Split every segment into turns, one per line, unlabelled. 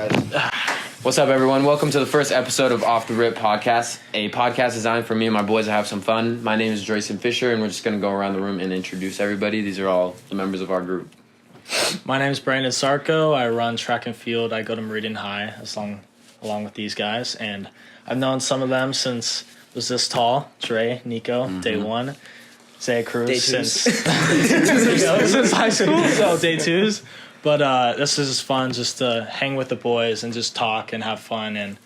guys.
What's up, everyone? Welcome to the first episode of Off the Rip Podcast, a podcast designed for me and my boys to have some fun. My name is Drayson Fisher, and we're just going to go around the room and introduce everybody. These are all the members of our group.
My name is Brandon Sarko. I run track and field. I go to Meridian High along with these guys, and I've known some of them since I was this tall. Dray, Nico, day one. Zay, Cruz since high school, so day twos. But this is just fun, just to hang with the boys and just talk and have fun. And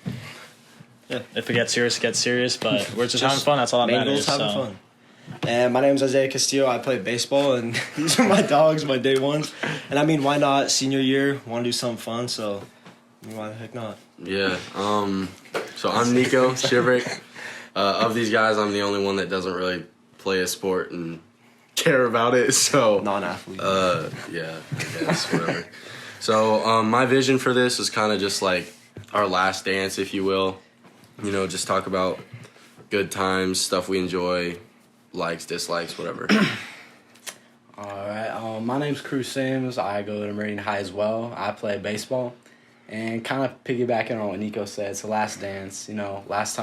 if it gets serious, it gets serious. But we're just having fun. That's all that matters.
Having fun. And my name is Aliya Castillo. I play baseball, and these are my dogs, my day ones. And I mean, why not? Senior year, want to do something fun, so why the heck not?
Yeah. So I'm Nico Shiverick. Of these guys, I'm the only one that doesn't really play a sport and care about it. So
non-athlete.
Yeah, I guess whatever. So my vision for this is kind of just like our last dance, if you will. You know, just talk about good times, stuff we enjoy. Likes, dislikes, whatever.
All right. My name's Cruz Sims. I go to Meridian High as well. I play baseball. And kind of piggybacking on what Nico said, it's the last dance. You know, last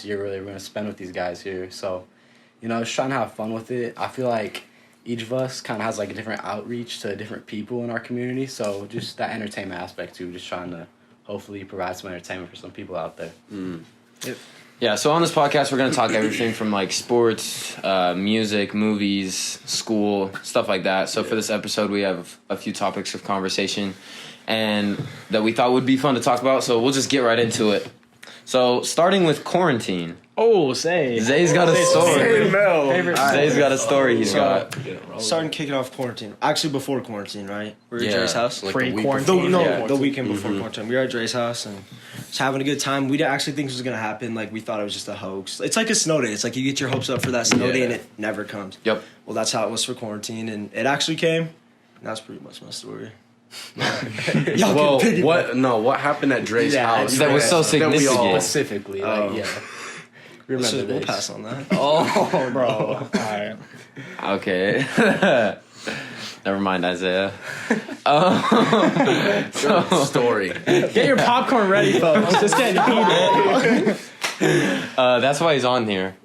year really we're going to spend with these guys here. So, you know, just trying to have fun with it. I feel like each of us kind of has like a different outreach to different people in our community. So just that entertainment aspect too, just trying to hopefully provide some entertainment for some people out there.
Yep. Yeah, so on this podcast, we're going to talk everything from, like, sports, music, movies, school, stuff like that. So for this episode, we have a few topics of conversation and that we thought would be fun to talk about, so we'll just get right into it. So starting with quarantine.
Oh, Zay's
got a story.
Zay's
got a story he's got.
Starting kicking off quarantine. Actually, before quarantine, right? We were at Dre's house.
Like
Pre-quarantine.
The weekend before quarantine. We were at Dre's house and just having a good time. We didn't actually think this was going to happen. Like, we thought it was just a hoax. It's like a snow day. It's like you get your hopes up for that snow day and it never comes.
Yep.
Well, that's how it was for quarantine, and it actually came. And that's pretty much my story.
Well, what happened at Dre's house?
That was so significant.
Specifically, remember this.
We'll pass on that.
Oh, bro. All right.
Okay. Never mind, Isaiah.
Story.
Get your popcorn ready, folks. Just getting heated.
That's why he's on here,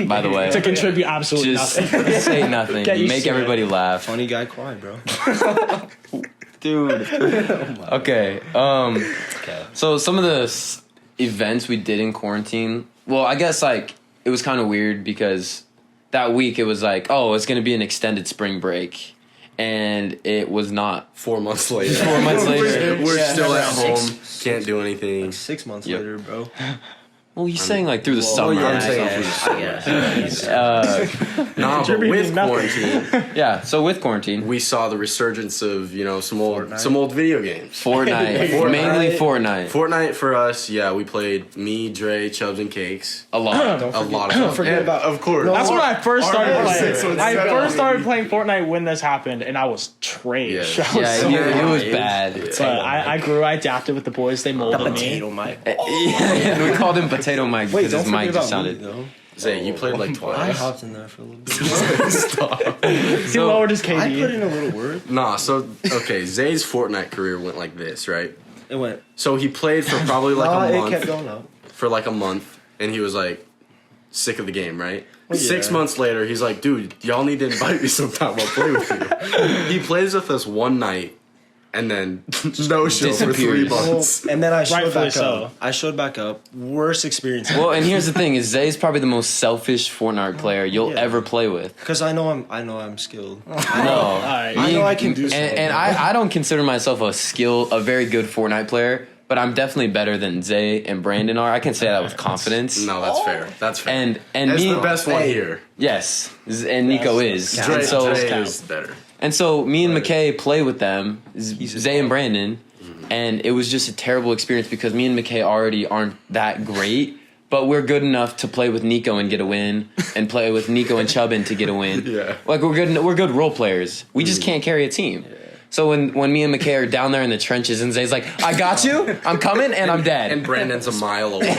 by the way.
To contribute absolutely
Just
nothing.
say nothing. You make everybody laugh.
Funny guy quiet, bro.
Dude. Okay. So some of the events we did in quarantine, well, I guess, like, it was kind of weird because that week it was like, oh, it's going to be an extended spring break. And it was not.
4 months later.
4 months later.
We're still at home. Can't do anything.
Like 6 months later, bro.
Well, he's saying, like, through the summer.
I'm saying but with quarantine.
Yeah, so with quarantine.
We saw the resurgence of, you know, some old video games.
Fortnite. Mainly Fortnite.
Fortnite for us, yeah, we played me, Dre, Chubbs, and Cakes.
A lot.
A lot of
Forget about
of course.
That's when I first started playing. I first started
playing.
playing Fortnite when this happened, and I was trash.
Yeah, it was bad.
But I grew, I adapted with the boys. They molded me.
Potato Mike.
Yeah, we called him Potato Mike because his mic just sounded.
Zay, you played like
I
twice.
hopped in there for a little bit.
Stop.
He lowered his KD.
I put in a little word.
Nah, so, okay, Zay's Fortnite career went like this, right?
It went.
So he played for probably like a month.
It kept going up.
For like a month, and he was like sick of the game, right?
Well,
6
yeah.
months later, he's like, dude, y'all need to invite me sometime. I'll play with you. He plays with us one night, and then no show for 3
Disappears.
months.
And then I showed
Rightfully
back
so.
up. I showed back up. Worst experience.
Well, and here's the thing: is Zay's probably the most selfish Fortnite player you'll ever play with.
Because I know I'm skilled.
No,
Alright.
I know I can do something.
and I don't consider myself a very good Fortnite player, but I'm definitely better than Zay and Brandon are. I can say that with confidence.
No, that's fair. That's fair.
And
That's
me,
the best one here.
yes, and Nico is.
Dre,
And so,
Dre is better.
and so me and McKay play with them, Zay and Brandon, and it was just a terrible experience because me and McKay already aren't that great, but we're good enough to play with Nico and get a win, and play with Nico and Chubbin to get a win.
Yeah.
Like we're good role players. We just can't carry a team. So when me and McKay are down there in the trenches and Zay's like, I got you, I'm coming, and I'm dead.
And Brandon's a mile away.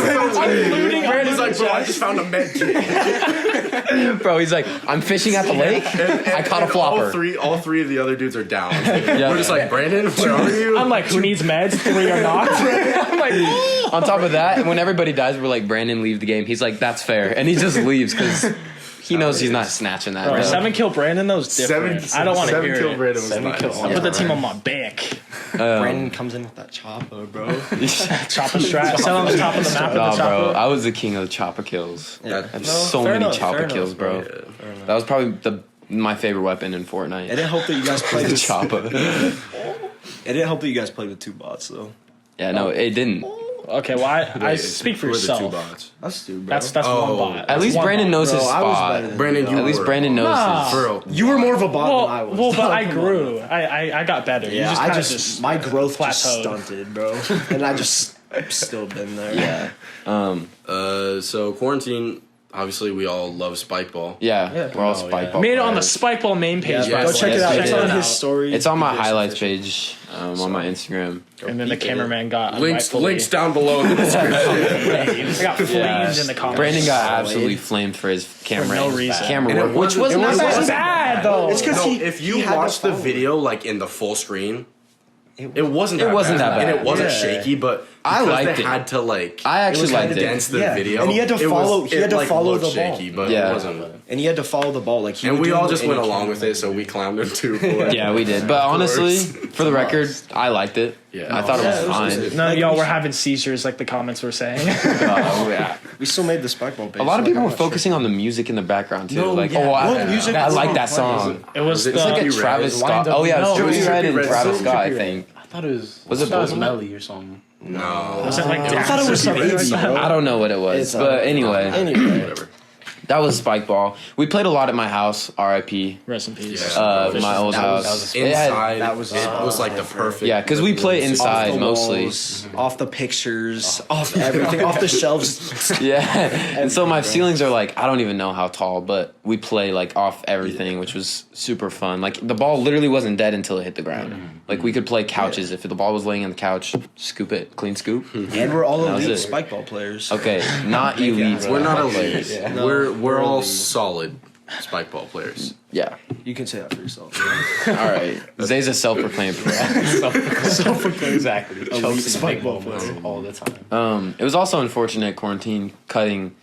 Brandon's
like, bro, I just found a med kit.
Bro, he's like, I'm fishing at the lake. I caught a flopper.
All three of the other dudes are down. We're just like, Brandon, where are you?
I'm like, who needs meds? 3 are not. I'm like,
On top of that, when everybody dies, we're like, Brandon, leave the game. He's like, that's fair. And he just leaves because he knows he's not snatching that.
bro,
bro.
7 kill Brandon, that was different. I don't want to hear
kill
it.
Brandon was
7
nice.
kills.
I put the team on my back.
Brandon comes in with that chopper, bro.
Chopper strap. Sell on the top of the map with
Nah,
the
bro,
chopper.
I was the king of the chopper kills.
Yeah.
I have
No,
so
fair
many
enough,
chopper
fair
kills,
enough,
bro. That was probably my favorite weapon in Fortnite.
It didn't help that you guys played
The
with
chopper.
It didn't help that you guys played with 2 bots though.
Yeah, no, it didn't.
Okay, well, I speak for
Who are the 2
yourself.
bots?
That's 2, bro.
That's
Oh.
one bot.
At least
One
Brandon
bot.
knows his
Bro, I was better
spot.
than
Brandon, you
At least
were.
Brandon knows
Nah.
his.
Bro,
You were more of a bot than I was.
Well, but I
Come
grew. I got better. You
Yeah,
just
I
kinda
just my growth just
plateaued.
stunted, bro, and I just still been there.
Yeah.
So quarantine. Obviously, we all love spike ball.
Yeah, we're all
No,
spike
yeah.
ball
Made it on the
players.
Spikeball main page.
Yeah,
by
go
the
check
way.
it out.
Yes,
Check
we
out
did.
his story.
It's on my
Videos
highlights
official.
page on my Instagram.
And then the cameraman got
Links down below in the description.
I got flamed
Yeah.
in the comments.
Brandon got absolutely flamed for his camera.
no reason.
Camera
And it
work, which
wasn't-
was
it
not
wasn't
That's
bad.
bad though.
It's 'cause
No,
he-
if
he
you
had to
watch the
follow
video like in the full screen, it wasn't
It wasn't that bad.
and it wasn't
Yeah.
shaky, but
I
because
liked
they
it.
had to like.
I actually liked it.
Against the
Yeah.
video,
And he had to
it was-
follow- he had to
like,
follow
looked
the ball.
shaky, but
Yeah.
it wasn't.
And he had to follow the ball like he.
And
would
we
do
all just
any
went along
camera.
with it, so we clowned him too for it.
Yeah, we did. But honestly, for the record, I liked it.
Yeah.
I thought
Yeah,
it
it
was
was
fine.
good.
None of
Like,
y'all
we
were
should-
having seizures like the comments were saying.
Oh, yeah.
We still made the spike ball page.
A lot of
so,
people
like,
were
I'm not sure.
focusing on the music in the background too.
No,
like,
yeah.
oh,
What music
I
was
like
on?
that song.
It was
It's like a
Trippie
Travis
Red.
Scott.
Lined up-
Oh yeah,
No,
it's Trippie
Trippie
Red and
Red.
Travis Scott. I
Trippie Red.
think.
I thought it was.
Was it
that was
both?
Melly or something.
No.
Was it like
I thought it was
something
Baby,
like that?
bro.
I don't know what it was,
It's,
but anyway,
Whatever.
that was spike ball. We played a lot at my house. R.I.P.
Rest in peace.
My old
That was-
house.
that
It had-
Inside,
that was-
it was like the perfect.
yeah, because we play
Off
inside
the
mostly.
walls, off the pictures, off everything, off the shelves.
Yeah, and so my ceilings are like I don't even know how tall, but we play like off everything, which was super fun. Like the ball literally wasn't dead until it hit the ground. Like we could play couches if the ball was laying on the couch, scoop it, clean scoop.
And we're all
That was
elite
it.
spike ball players.
Okay, not elite.
We're not
spike
elite.
players.
No,
we're
we're
all
elite.
solid spike ball players.
Yeah.
You can say that for yourself.
All right. Zay's a self-proclaimed pro.
Exactly. Chokes
spike
spike
ball
moments all the time.
It was also unfortunate quarantine cutting.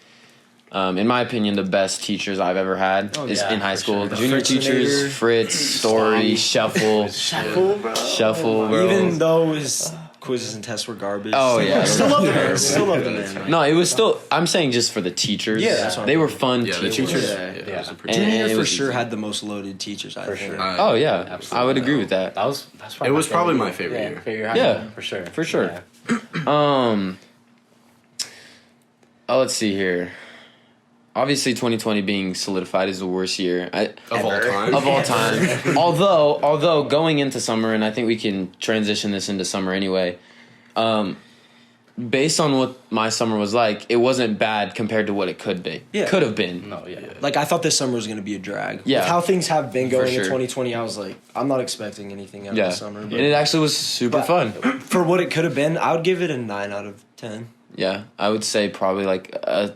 In my opinion, the best teachers I've ever had is
yeah,
in high
for
school.
sure.
Junior
Fritzinator.
teachers, Fritz, Story, Shuffle, Shuffle, bro.
Even though his quizzes and tests were garbage.
Oh, yeah.
Still love the man. Still love the man.
No, it was still. I'm saying just for the teachers.
Yeah, that's what
they were fun
Yeah, they
teachers.
were.
Yeah.
It was a pretty-
And-
Junior
it
for
was
sure
easy.
had the most loaded teachers. I think.
sure.
Oh yeah,
Absolutely.
I would agree with that.
That's
It was probably my favorite year.
Yeah.
for sure.
For sure.
Yeah.
Oh, let's see here. Obviously, 2020 being solidified is the worst year
Of all time.
of all time. although going into summer, and I think we can transition this into summer anyway. Based on what my summer was like, it wasn't bad compared to what it could be.
Yeah.
Could have been.
No, yeah.
Like I thought this summer was gonna be a drag.
Yeah.
With how things have been
For
going in
sure.
2020, I was like, I'm not expecting anything out
Yeah.
of the summer.
And it actually was super
But-
fun.
For what it could have been, I would give it a 9 out of 10.
Yeah, I would say probably like a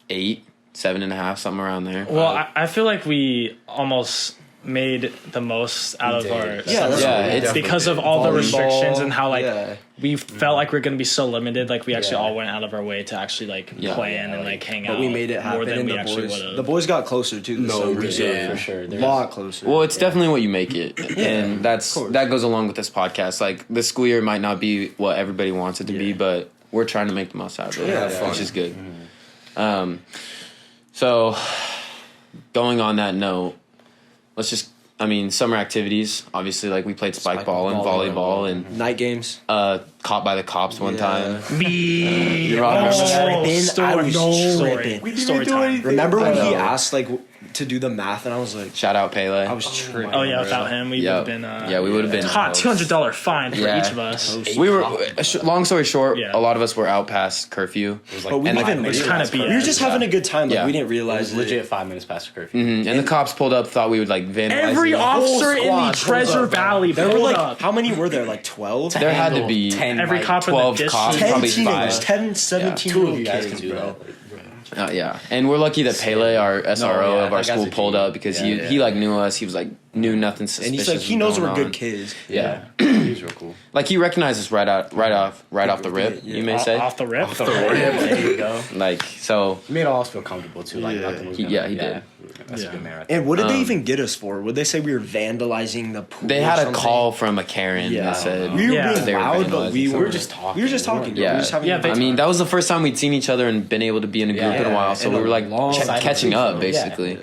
8, 7.5, something around there.
Well, I feel like we almost made the most out of
did.
our
Yeah,
summer.
that's
Yeah,
what we
it's
did.
because of all the
Volleyball,
restrictions and how like
yeah.
we felt like we are going to be so limited. Like we actually
Yeah.
all went out of our way to actually like
Yeah.
plan and like hang out.
But we made it happen.
more than
And
we
the
actually
boys,
would
the
have.
boys got closer too. This
No,
summer,
we
so
did.
For sure.
A
There's-
lot closer.
Well, it's definitely what you make it, and
of course.
that goes along with this podcast. Like the school year might not be what everybody wants it to be, but we're trying to make the most out of it,
Yeah,
which
yeah.
is good. So going on that note, let's just. I mean, summer activities. Obviously, like we played spike ball and volleyball and
Night games.
caught by the cops one
Yeah.
time.
Me.
You're on
I was
Oh,
stripping. I was stripping.
Story time.
Remember when he asked like to do the math, and I was like,
Shout out Pele.
I was tripping.
Oh yeah,
bro.
without him, we would have been.
we would have been
hot $200 fine for
Yeah.
each of us.
We were. Long story short,
Yeah.
a lot of us were out past curfew.
It was
But we
And
didn't
Which
realize
kind of
it. We were just having a good time. Like
Yeah.
we didn't
It
realize
was legit 5 minutes past the curfew.
And the cops pulled up, thought we would like vandalize.
Every
it.
officer in the
squad
Treasure
pulled up, bro.
Valley
There were
pulled
like
up.
how many were there? Like 12?
There had to
Handle
be
10,
Every
like,
cop in
12
the
cops,
district.
probably
10 teenagers,
five.
10, 17
2
year
of
old
you guys
kids,
can do
bro.
that.
Yeah, and we're lucky that Pele, our SRO
yeah,
of our
that guy's
school,
a
pulled
G.
up because
Yeah,
he like knew us. He was like knew nothing suspicious.
And he's like, he
was
knows
going
we're good
on.
kids.
Yeah,
He was real cool.
like he recognized us right off the rip.
Yeah.
You may say,
Off the rip.
There you go.
like so.
He made all us feel comfortable too. Like,
Yeah.
nothing was
He
gonna-
did.
That's
Yeah.
a good man right
And what did they even get us for? Would they say we were vandalizing the pool?
They
or
had a
something?
call from a Karen
Yeah,
that said
we were
Yeah.
being
they were
loud, but
vandalizing
we
something.
were
were just talking.
We were just talking.
Yeah.
We were just having
Yeah,
a
they-
good
I mean, that was the first time we'd seen each other and been able to be in a group
Yeah,
in a while, so
in
we
a
were like
long side
catching up
yeah.
basically.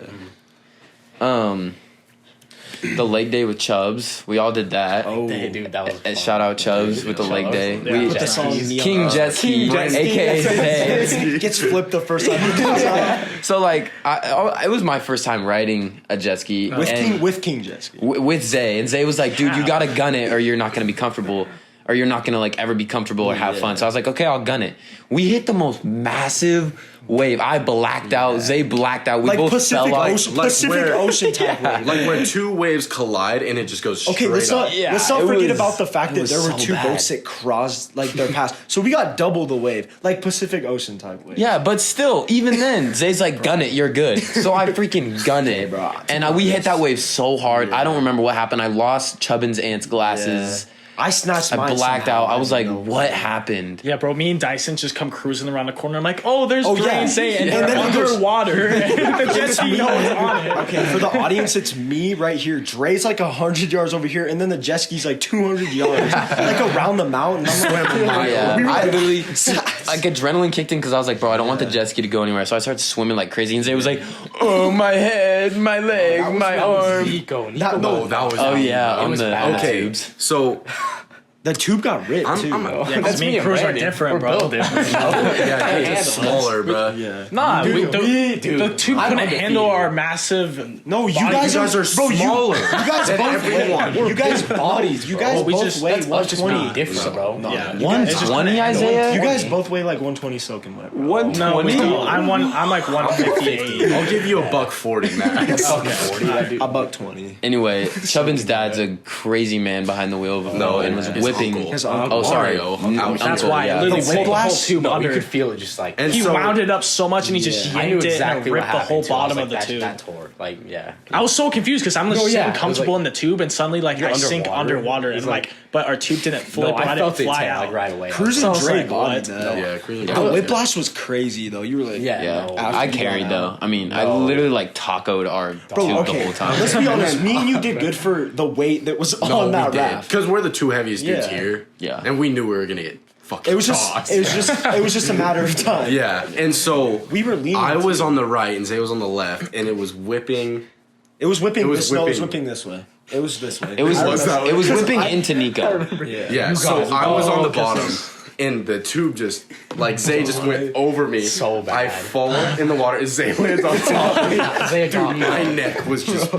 The leg day with Chubbs, we all did that.
Oh,
Hey, dude, that was fun.
Shout out Chubbs with the leg day.
Yeah.
We
With
the song
King Jet Ski, aka Zay.
gets flipped the first time he does that.
So like, it was my first time riding a jet ski
with King Jet Ski.
with Zay, and Zay was like, "Dude, you gotta gun it, or you're not gonna be comfortable, or you're not gonna like ever be comfortable or have fun." So I was like, "Okay, I'll gun it." We hit the most massive wave. I blacked out. Zay blacked out. We
Like
both
Pacific
fell out.
Ocean,
like
Pacific
where-
Ocean type wave.
Like when two waves collide and it just goes
Okay,
straight
let's
up.
not
it
forget
was-
about the fact
it
that
was
there were
so
two
bad.
boats that crossed like their paths. So we got double the wave, like Pacific Ocean type wave.
Yeah, but still, even then, Zay's like, "Gun it, you're good." So I freaking gun it,
bro.
and we hit that wave so hard. I don't remember what happened. I lost Chubbin's aunt's glasses.
I snatched
I
mine
blacked
somehow.
out. I was like,
don't know.
"What happened?"
Yeah, bro. Me and Dyson just come cruising around the corner. I'm like, oh, there's
Oh,
Dray
yeah.
and Zay, and
And
they're
then he goes-
underwater. The jet ski no one's on it.
Okay, for the audience, it's me right here. Dre's like 100 yards over here, and then the jet ski's like 200 yards, like around the mountain. I'm like,
Yeah,
we were
I
like-
literally like adrenaline kicked in because I was like, "Bro, I don't want the jet ski to go anywhere." So I started swimming like crazy, and Zay was like, "Oh, my head, my leg, my arm."
Nico.
That-
No, that was
Oh yeah,
It
on
was
the
bad.
okay.
tubes.
So
The tube got ripped
I'm-
too.
I'm-
bro.
Yeah, because me and Cruz are different, bro.
yeah, it's just smaller, bro.
Yeah.
Nah,
Dude,
the tube
I'm
couldn't
undefeated.
handle our massive.
No, you
Body-
guys,
You guys are
bro,
smaller.
You guys
than
both
everyone.
weigh. You guys bodies. You guys
we
both
just-
weigh
that's
Us just being
120.
different, bro.
Yeah,
120, Isaiah.
You guys both weigh like 120 soaking wet. bro.
No, we don't. I'm like 158.
I'll give you a $140 max.
$120.
Anyway, Chubbin's dad's a crazy man behind the wheel of a boat and was
his
whipping.
uncle.
His uncle.
Oh, sorry.
Mario.
That's
Uncle,
why
yeah.
I literally
The
pulled the whole
whiplash?
tube
No, you
under.
could feel it just like.
And
He
so-
wound it up so much, and he just
I knew
yanked it
exactly
and
what
ripped the
happened.
whole
too. I was
bottom
like,
of the tube.
That tore. Like, yeah.
I was so confused because I'm just
No, yeah,
sitting
it was
comfortable
like-
in the tube, and suddenly like I sink
underwater.
underwater,
It was
and
like-
but our tube didn't flip,
No,
and I
I
didn't
felt it
fly
take,
out.
like right away.
Cruz
So
and
it's
Dray
like,
bodied
what?
that.
Yeah, Cruz and
The
Dray.
whiplash was crazy though. You were like,
Yeah.
Yeah,
No.
I
After you
carried
got
though.
out.
I mean, I
No.
literally like tacoed our
Bro,
tube
okay.
the whole time.
Let's be honest. Me and you did good for the weight that was on that raft.
Because we're the two heaviest dudes
Yeah.
here.
Yeah.
And we knew we were gonna get fucking
It was just,
tossed.
it was just a matter of time.
Yeah. And so
We were leaning.
I was
too.
on the right and Zay was on the left, and it was whipping.
It was whipping.
It was
this, No, it was
whipping.
whipping this way. It was this way.
It was
I remember.
it was whipping into Nico.
Yeah.
Yeah. So I was on the
okay.
bottom. And the tube just, like, Zay just went over me.
So bad.
I fall in the water. Zay lands on top of me.
Zay
Dude,
got
my neck was just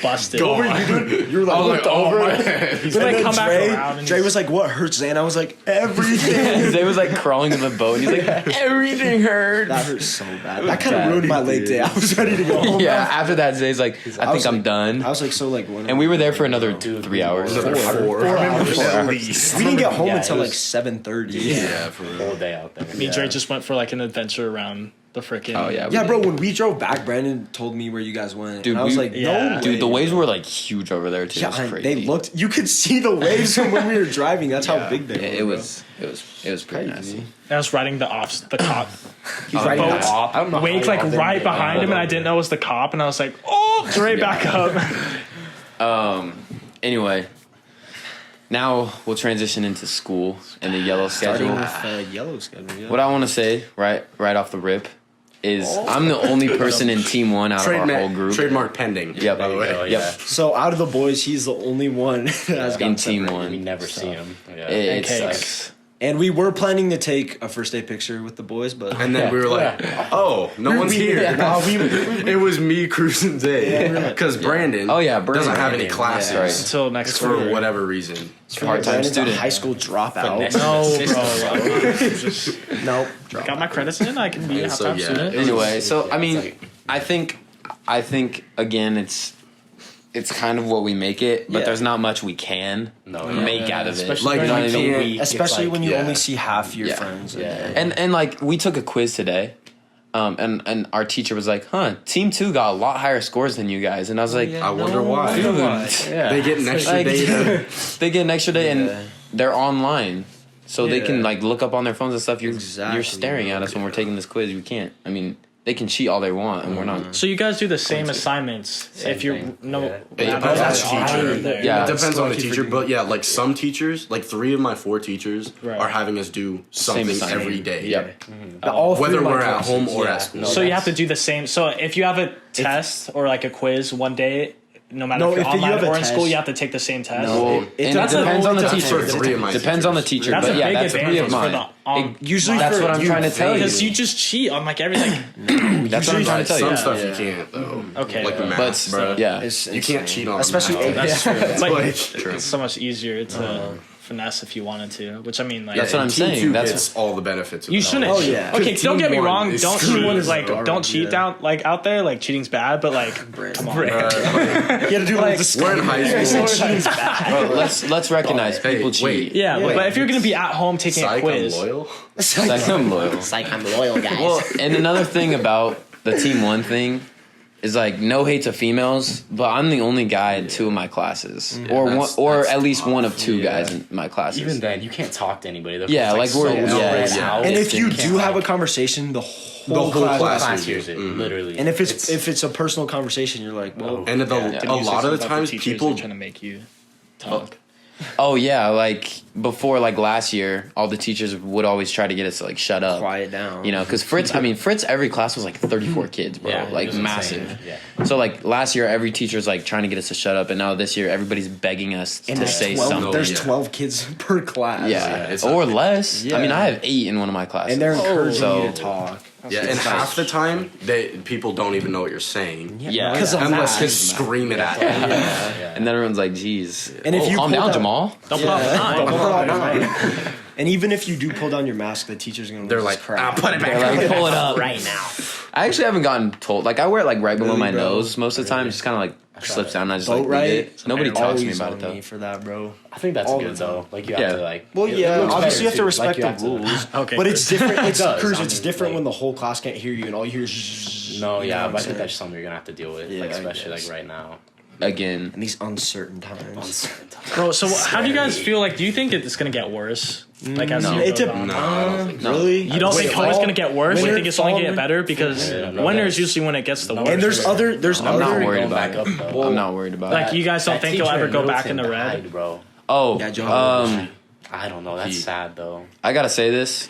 Busted.
You were like,
I was
looked
like, oh
over.
my head.
He's gonna
And then
come back
Dray,
around. And
Dray was like, "What hurts?" Zay? And I was like, "Everything."
Zay was like crawling in the boat, and he's like, "Everything hurts."
That hurt so bad. That kind of ruined my leg day. I was ready to go home.
Yeah. After that, Zay's like, "I think I'm done."
I was like, so like, when
And we were there for another 3 hours.
Another four.
At
least.
we didn't get home
Yeah,
until
it
like
was-
7:30.
Yeah, for real.
whole day out there.
me and Dre just went for like an adventure around the freaking.
Oh yeah,
Yeah, bro. When we drove back, Brandon told me where you guys went.
Dude,
and I was
we-
like,
Yeah.
no,
dude, the
way.
waves were like huge over there too. It was
Yeah,
crazy.
they looked. You could see the waves from when we were driving. That's how big they were.
It was pretty nasty.
I was riding the cop.
He's riding
boat.
the top.
I don't know.
Waved
how
like
y'all
right
didn't get
behind
that.
him, and I didn't know it was the cop, and I was like, oh, Dre, back up.
Anyway, now we'll transition into school and the yellow
Starting
schedule.
with yellow schedule. Yeah.
What I want to say right off the rip is I'm the only person in Team 1 out of our whole group.
Trademark pending.
Yep.
By the way.
There you go,
Yep.
yeah.
So out of the boys, he's the only one that has
In
gotten
Team
separated.
1.
We never see him. Yeah.
It
cakes.
sucks.
And we were planning to take a first day picture with the boys, but
And then we were like, oh, no one's here. It was me, Cruz and Dray. Because Brandon,
Brandon
doesn't have any
Yeah,
classes
right.
Until next
for
quarter.
whatever reason.
Part-time
Brandon's a
student.
high school dropout.
No, bro.
Nope.
Got my credits in. I can be a
And so,
half-time
yeah,
student.
it was-
Anyway, so I mean,
like-
I think again, it's kind of what we make it, but
Yeah.
there's not much we can make out of it.
Especially
Like,
during
you know
the
what I mean?
week, it's
Especially
like-
when you
yeah.
only see half your
Yeah.
friends.
Yeah.
And like we took a quiz today, and our teacher was like, Team 2 got a lot higher scores than you guys," and I was like,
I wonder why.
Dude,
They get an extra
like,
day to...
they get an extra day,
Yeah.
and they're online, so they can
Yeah.
like look up on their phones and stuff. You're
Exactly,
staring at us when we're taking this quiz. We can't. I mean, they can cheat all they want, and we're not.
So you guys do the same assignments if you're
thing.
no.
Yeah.
It depends on the
that's
teacher.
hard there.
Yeah.
It depends on the
Lucky
teacher,
for
but yeah, like some teachers, like 3 of my 4 teachers
Right.
are having us do something
assignment.
every day.
Yep.
All three
Whether
of my
we're at
classes.
home or
Yeah.
at school.
No,
So you
that's-
have to do the same. So if you have a test or like a quiz one day, no matter
No,
if you're
if you
online
have a
or in
test-
school, you have to cheat the same test.
No,
Well,
it
and it
doesn't-
depends on the
That's
teacher.
for 3 of my
Depends on the
teachers.
teacher,
That's
but
a
yeah,
big
that's 3
advantage
of
for
mine.
the
Usually
That's
for
what I'm
you,
trying to tell you.
because you just cheat on like everything.
That's what I'm trying to tell
Some
you.
stuff
Yeah.
you can't, though.
Okay,
Like
yeah.
math,
But
bro.
yeah,
It's
You can't
insane.
cheat on
Especially
math.
That's true. But
Like,
it's so much easier to finesse if you wanted to. Which I mean, like
That's what I'm
Team
saying.
2
That's-
gets all the benefits of
you
that.
shouldn't.
Oh, yeah.
Okay,
Team
don't get me
1
wrong.
is
Don't
screwed.
cheat like
garbage,
don't cheat
yeah.
down like out there. Like cheating's bad, but like come on.
You gotta do like
We're in high school.
cheating's bad.
Bro, let's recognize
Hey,
people
wait.
cheat.
Yeah,
Yeah.
but if you're gonna be at home taking a
Psych, I'm
quiz,
loyal.
Like, I'm loyal.
It's like I'm loyal, guys.
Well, and another thing about the Team 1 thing is like no hate to females, but I'm the only guy in 2 of my classes, or at least one of 2 guys in my classes.
Even then, you can't talk to anybody. They're
Yeah,
just,
like, we're-
so
yeah,
spread
yeah.
out.
And if you
can't,
do have a
like,
conversation, the whole
whole
class.
class
hears it, literally.
And if it's a personal conversation, you're like, well,
And a lot of the times, people
trying to make you talk.
Oh yeah, like before, like last year, all the teachers would always try to get us to like shut up.
quiet down.
You know, because Fritz, every class was like 34 kids, bro,
Yeah, it
like
was
massive.
insane. Yeah.
So like last year, every teacher's like trying to get us to shut up, and now this year, everybody's begging us
And
to
there's
say
12,
something.
There's
Yeah.
12 kids per class.
Yeah,
it's
or
not-
less. I mean,
Yeah.
I have 8 in one of my classes,
And they're encouraging
so
you to talk.
Yeah, and half the time, people don't even know what you're saying.
yeah.
Because of
Unless
that.
kids scream it at you.
And then everyone's like, "Geez,
And if you
calm
pull
down,
down-
Jamal."
Don't put up
Don't
time.
pull out mine. And even if you do pull down your mask, the teacher's gonna
They're
lose
like,
his crap.
put it back.
They're like, "Pull it up."
right now.
I actually haven't gotten told. Like, I wear it like right below
Really,
my
bro?
nose most of the time. It just kind of like slips down. And I just
Boat
like leave
right?
it. Nobody talks to me
Always
about
on
it though.
me for that, bro.
I think that's
all
good
the
though. Like you
Yeah.
have to like.
Well,
it
yeah,
looks
obviously you have
better,
to
too. Like,
respect
you have
the
to-
rules.
Okay,
But it's different. It's
does,
Cruz.
I
It's
mean,
different
like-
when the whole class can't hear you and all you hear is.
No,
you
yeah,
know
but I
what
think
I'm
that's something you're gonna have to deal with,
Yeah,
like
I
especially
guess.
like right now.
Again,
in these uncertain times.
bro. So how do you guys feel? Like, do you think it's gonna get worse? Like as
No.
you
It
go
dep-
on?
No, I don't think so.
Really?
You don't think it's gonna get worse? You
winter,
think it's only
fall,
gonna get better because
no,
winter
no.
is usually when it gets the worst.
And there's other. There's
I'm
other.
not worried
Going
about
back
it.
up though.
I'm not worried about
Like,
it.
you guys don't
That
think you'll
teacher
ever
in
go back in
Middleton
the red?
died, bro.
Oh,
Yeah, John.
I don't know. That's
He-
sad though.
I gotta say this.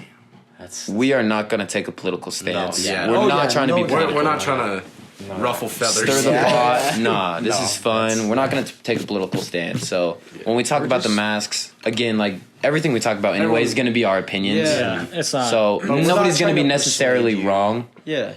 That's
We are not gonna take a political stance.
yeah.
We're
Oh,
not
yeah,
trying to be
no,
political.
We're not trying to ruffle feathers.
Stir the
Yeah.
pot. Nah, this
No,
is fun. We're not going to take a political stance. So when we talk about the masks, again, like everything we talk about anyway is going to be our opinions.
Yeah, it's not.
So
we're not
nobody's going
trying
to be
to
necessarily
persuade you.
wrong.
Yeah.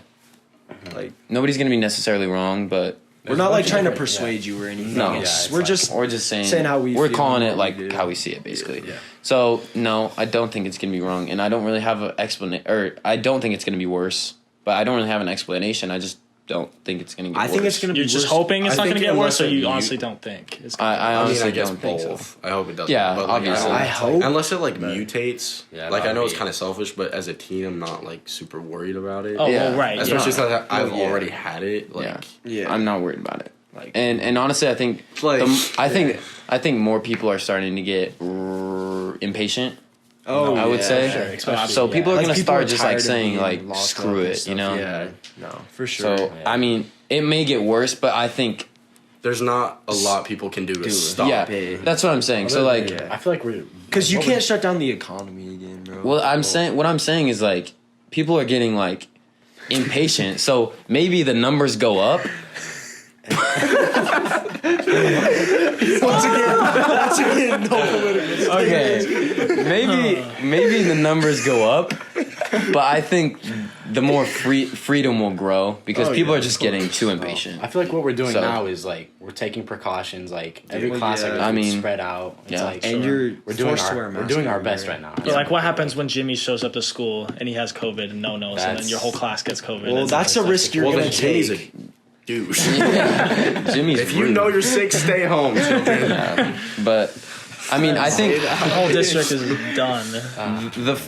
Like
Nobody's going to be necessarily wrong, but
we're not like trying to
different-
persuade you or anything.
No.
It's-
Yeah,
we're
it's
just
we're just saying,
Saying how we
we're
feel
calling
and
it
what
like
we do.
how we see it, basically.
Yeah.
So no, I don't think it's going to be wrong, and I don't really have an explanation, or I don't think it's going to be worse, but I don't really have an explanation. I just don't think it's going to get
I
worse.
think it's gonna be.
You're just
worse.
hoping it's
I
not going
think
to get worse,
unless
or you
it-
honestly don't think it's gonna
I
I
honestly
mean, I guess
don't think so.
both. I hope it doesn't.
Yeah,
but,
obviously.
I hope.
Unless it like mutates.
Yeah,
like I
that'd
know it's
be-
kind of selfish, but as a teen, I'm not like super worried about it.
Oh,
Yeah.
well, right.
Especially
yeah.
since I've
Yeah.
already had it. Like,
Yeah.
Yeah.
I'm not worried about it.
Like
And honestly, I think
Like,
I think more people are starting to get impatient.
oh,
I would
yeah,
say.
sure.
Especially,
So people are
Like,
gonna
people
start
are
just like
tired of
saying
being
like
locked
screw
up and
it,
stuff.
you know.
Yeah. No, for sure.
So I mean, it may get worse, but I think
there's not a lot people can do to stop
yeah,
it.
that's what I'm saying. So like,
Yeah.
I feel like we're
Because you can't shut down the economy again, bro.
well, what I'm saying is like people are getting like impatient. So maybe the numbers go up.
once again, no political.
Okay, maybe the numbers go up, but I think the more freedom will grow because people are just getting too impatient.
I feel like what we're doing
So-
now is like we're taking precautions. Like every
Well,
class,
yeah.
like,
I mean,
spread out. It's
yeah.
like
And you're
we're doing
forced to wear a
our
mask
we're doing our
everywhere.
best right now.
But like, what happens when Jimmy shows up to school and he has COVID and no one knows, and then
That's-
your whole class gets COVID?
Well,
and
that's a
it's
risk you're
Well,
gonna
then Jimmy's a
take.
douche.
Jimmy's
If you
rude.
know you're sick, stay home, children.
But I mean, I think
the whole district is done.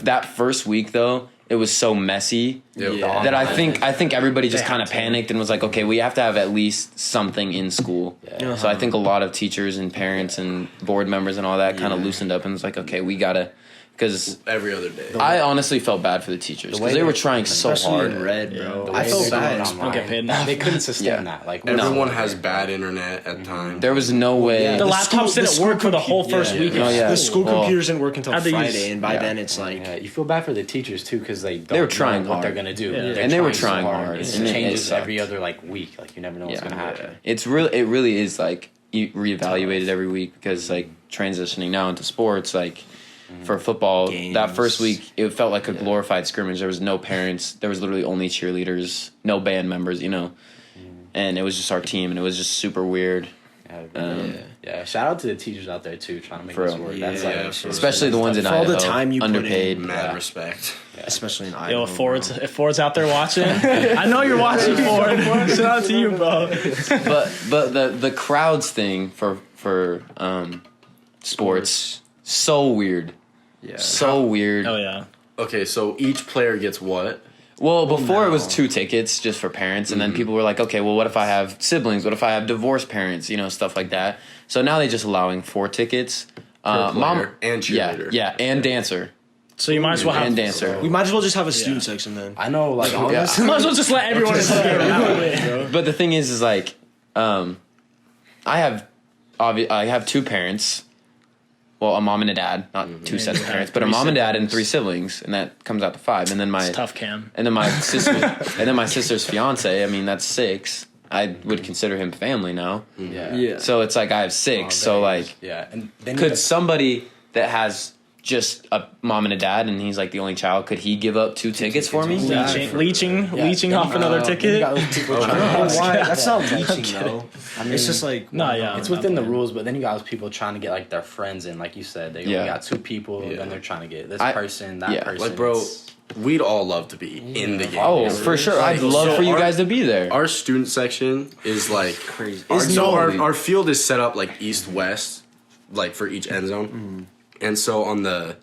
that first week though, it was so messy
Yeah.
that I think everybody just kind of panicked and was like, okay, we have to have at least something in school.
Yeah.
So I think a lot of teachers and parents and board members and all that kind of loosened up and was like, okay, we gotta, because
Every other day.
I honestly felt bad for the teachers
The way
because they were
they-
trying so
Especially
hard.
in red, bro.
The
I
way
felt
they're doing
bad.
it online,
Don't get paid enough.
They couldn't sustain
Yeah.
that. Like
Everyone has bad internet at times.
There was no way.
The
The
laptops didn't
school
work for the whole first
yeah.
week.
Oh,
of
yeah.
The
school.
school
Well,
computers didn't work until
had to use-
Friday, and by
yeah.
then it's like
Yeah, you feel bad for the teachers too because they don't
were trying
know what they're
hard.
gonna do.
Yeah.
They're
And they were
so
trying hard,
It
and it
changes
sucked.
every other like week. Like you never know what's gonna happen.
It really is like you reevaluated every week because like transitioning now into sports, like for football,
Games.
that first week it felt like a glorified scrimmage. There was no parents, there was literally only cheerleaders, no band members, and it was just our team, and it was just super weird.
Yeah, shout out to the teachers out there too, trying to make
For
this
real.
work. That's
Yeah,
like
for
Especially the ones in
For all the
Idaho,
time you put in.
underpaid.
Mad respect.
especially in Idaho.
Yo, if Ford's out there watching, I know you're watching, Ford. Shout out to you, bro.
But the crowds thing for sports so weird,
Yeah.
so weird.
Oh yeah.
Okay, so each player gets what?
Well, before it was
no.
2 tickets just for parents, and then people were like, okay, well, what if I have siblings? What if I have divorced parents? Stuff like that. So now they're just allowing 4 tickets.
player and cheerleader.
Yeah, and dancer.
So you might as well have.
And dancer.
We might as well just have a student section then.
I know, like
Yeah.
Might as well just let everyone play.
But the thing is like, I have 2 parents. Well, a mom and a dad, not 2 sets of parents, but a
3
mom and dad and
siblings.
3 siblings, and that comes out to 5. And then my
It's tough, Cam.
and then my sister, and then my sister's fiance. I mean, that's 6. I would consider him family now.
yeah,
So it's like I have 6. So like,
yeah, and then
could somebody that has just a mom and a dad and he's like the only child, could he give up 2 tickets for me?
Yeah.
Leeching off another ticket.
Why? That's not leeching though.
I mean,
It's just like
No, yeah.
it's within the rules, but then you got those people trying to get like their friends in, like you said. They
Yeah.
only got 2 people,
Yeah.
then they're trying to get this
I-
person, that
yeah.
person.
Like, bro, we'd all love to be in the game.
Oh, for sure. I'd love for you guys to be there.
Our student section is like
crazy.
Our field is set up like east-west, like for each end zone. And so on the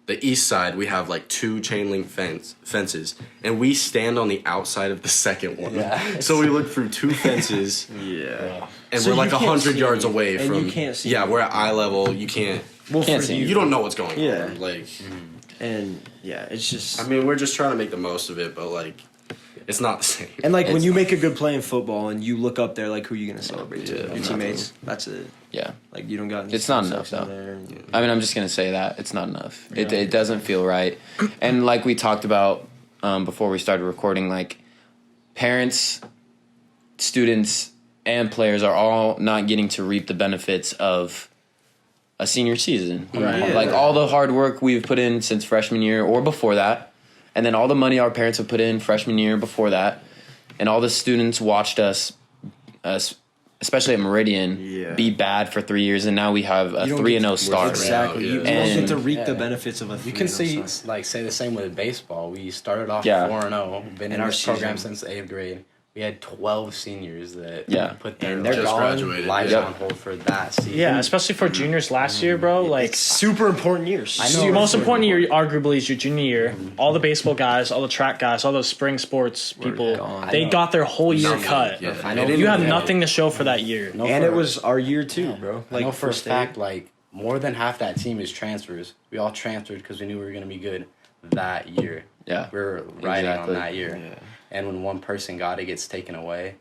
east side, we have like 2 chain link fences, and we stand on the outside of the second one.
Yeah.
So we look through 2 fences,
Yeah.
and
So
we're like
you can't
100
see
yards
any-
away
and
from.
you can't see
Yeah,
any.
we're at eye level. You can't.
Well,
Can't
for
see.
You don't know what's going
Yeah.
on. Like,
And yeah, it's just.
I mean, we're just trying to make the most of it, but like, it's not the same.
And like when
It's-
you make a good play in football and you look up there, like who are you gonna celebrate to?
Yeah,
Your
nothing.
teammates. That's it.
Yeah.
Like you don't got. any
It's not
student
enough,
section
though.
there and-
I mean, I'm just gonna say that it's not enough. It
Yeah.
it doesn't feel right. And like we talked about before we started recording, like parents, students, and players are all not getting to reap the benefits of a senior season.
Right.
Like all the hard work we've put in since freshman year or before that, and then all the money our parents have put in freshman year before that, and all the students watched us especially at Meridian,
Yeah.
be bad for 3 years, and now we have a
You don't
3-0
get to-
start.
Exactly.
Yeah.
You don't
And-
get to reap the
Yeah.
benefits of a.
You can
3-0
see,
start.
like, say the same with baseball. We started off
Yeah.
4-0, been in
In our
this program
season.
since 8th grade. We had 12 seniors that
Yeah.
put their
And they're
like,
just
gone.
graduated.
lives
Yep.
on hold for that season.
Yeah, especially for juniors last year, bro. Like,
It's super important years.
I know.
your most important year, arguably, is your junior year. All the baseball guys, all the track guys, all those spring sports people,
gone.
they
I know.
got their whole year
Nothing.
cut.
Yeah.
I know.
They didn't
You have
even-
nothing to show for that year.
No,
And
for-
it was our year too, bro.
I know for a
state.
fact, like, more than half that team is transfers. We all transferred because we knew we were going to be good that year.
Yeah.
We were riding
Exactly.
on that year. And when one person got it, gets taken away.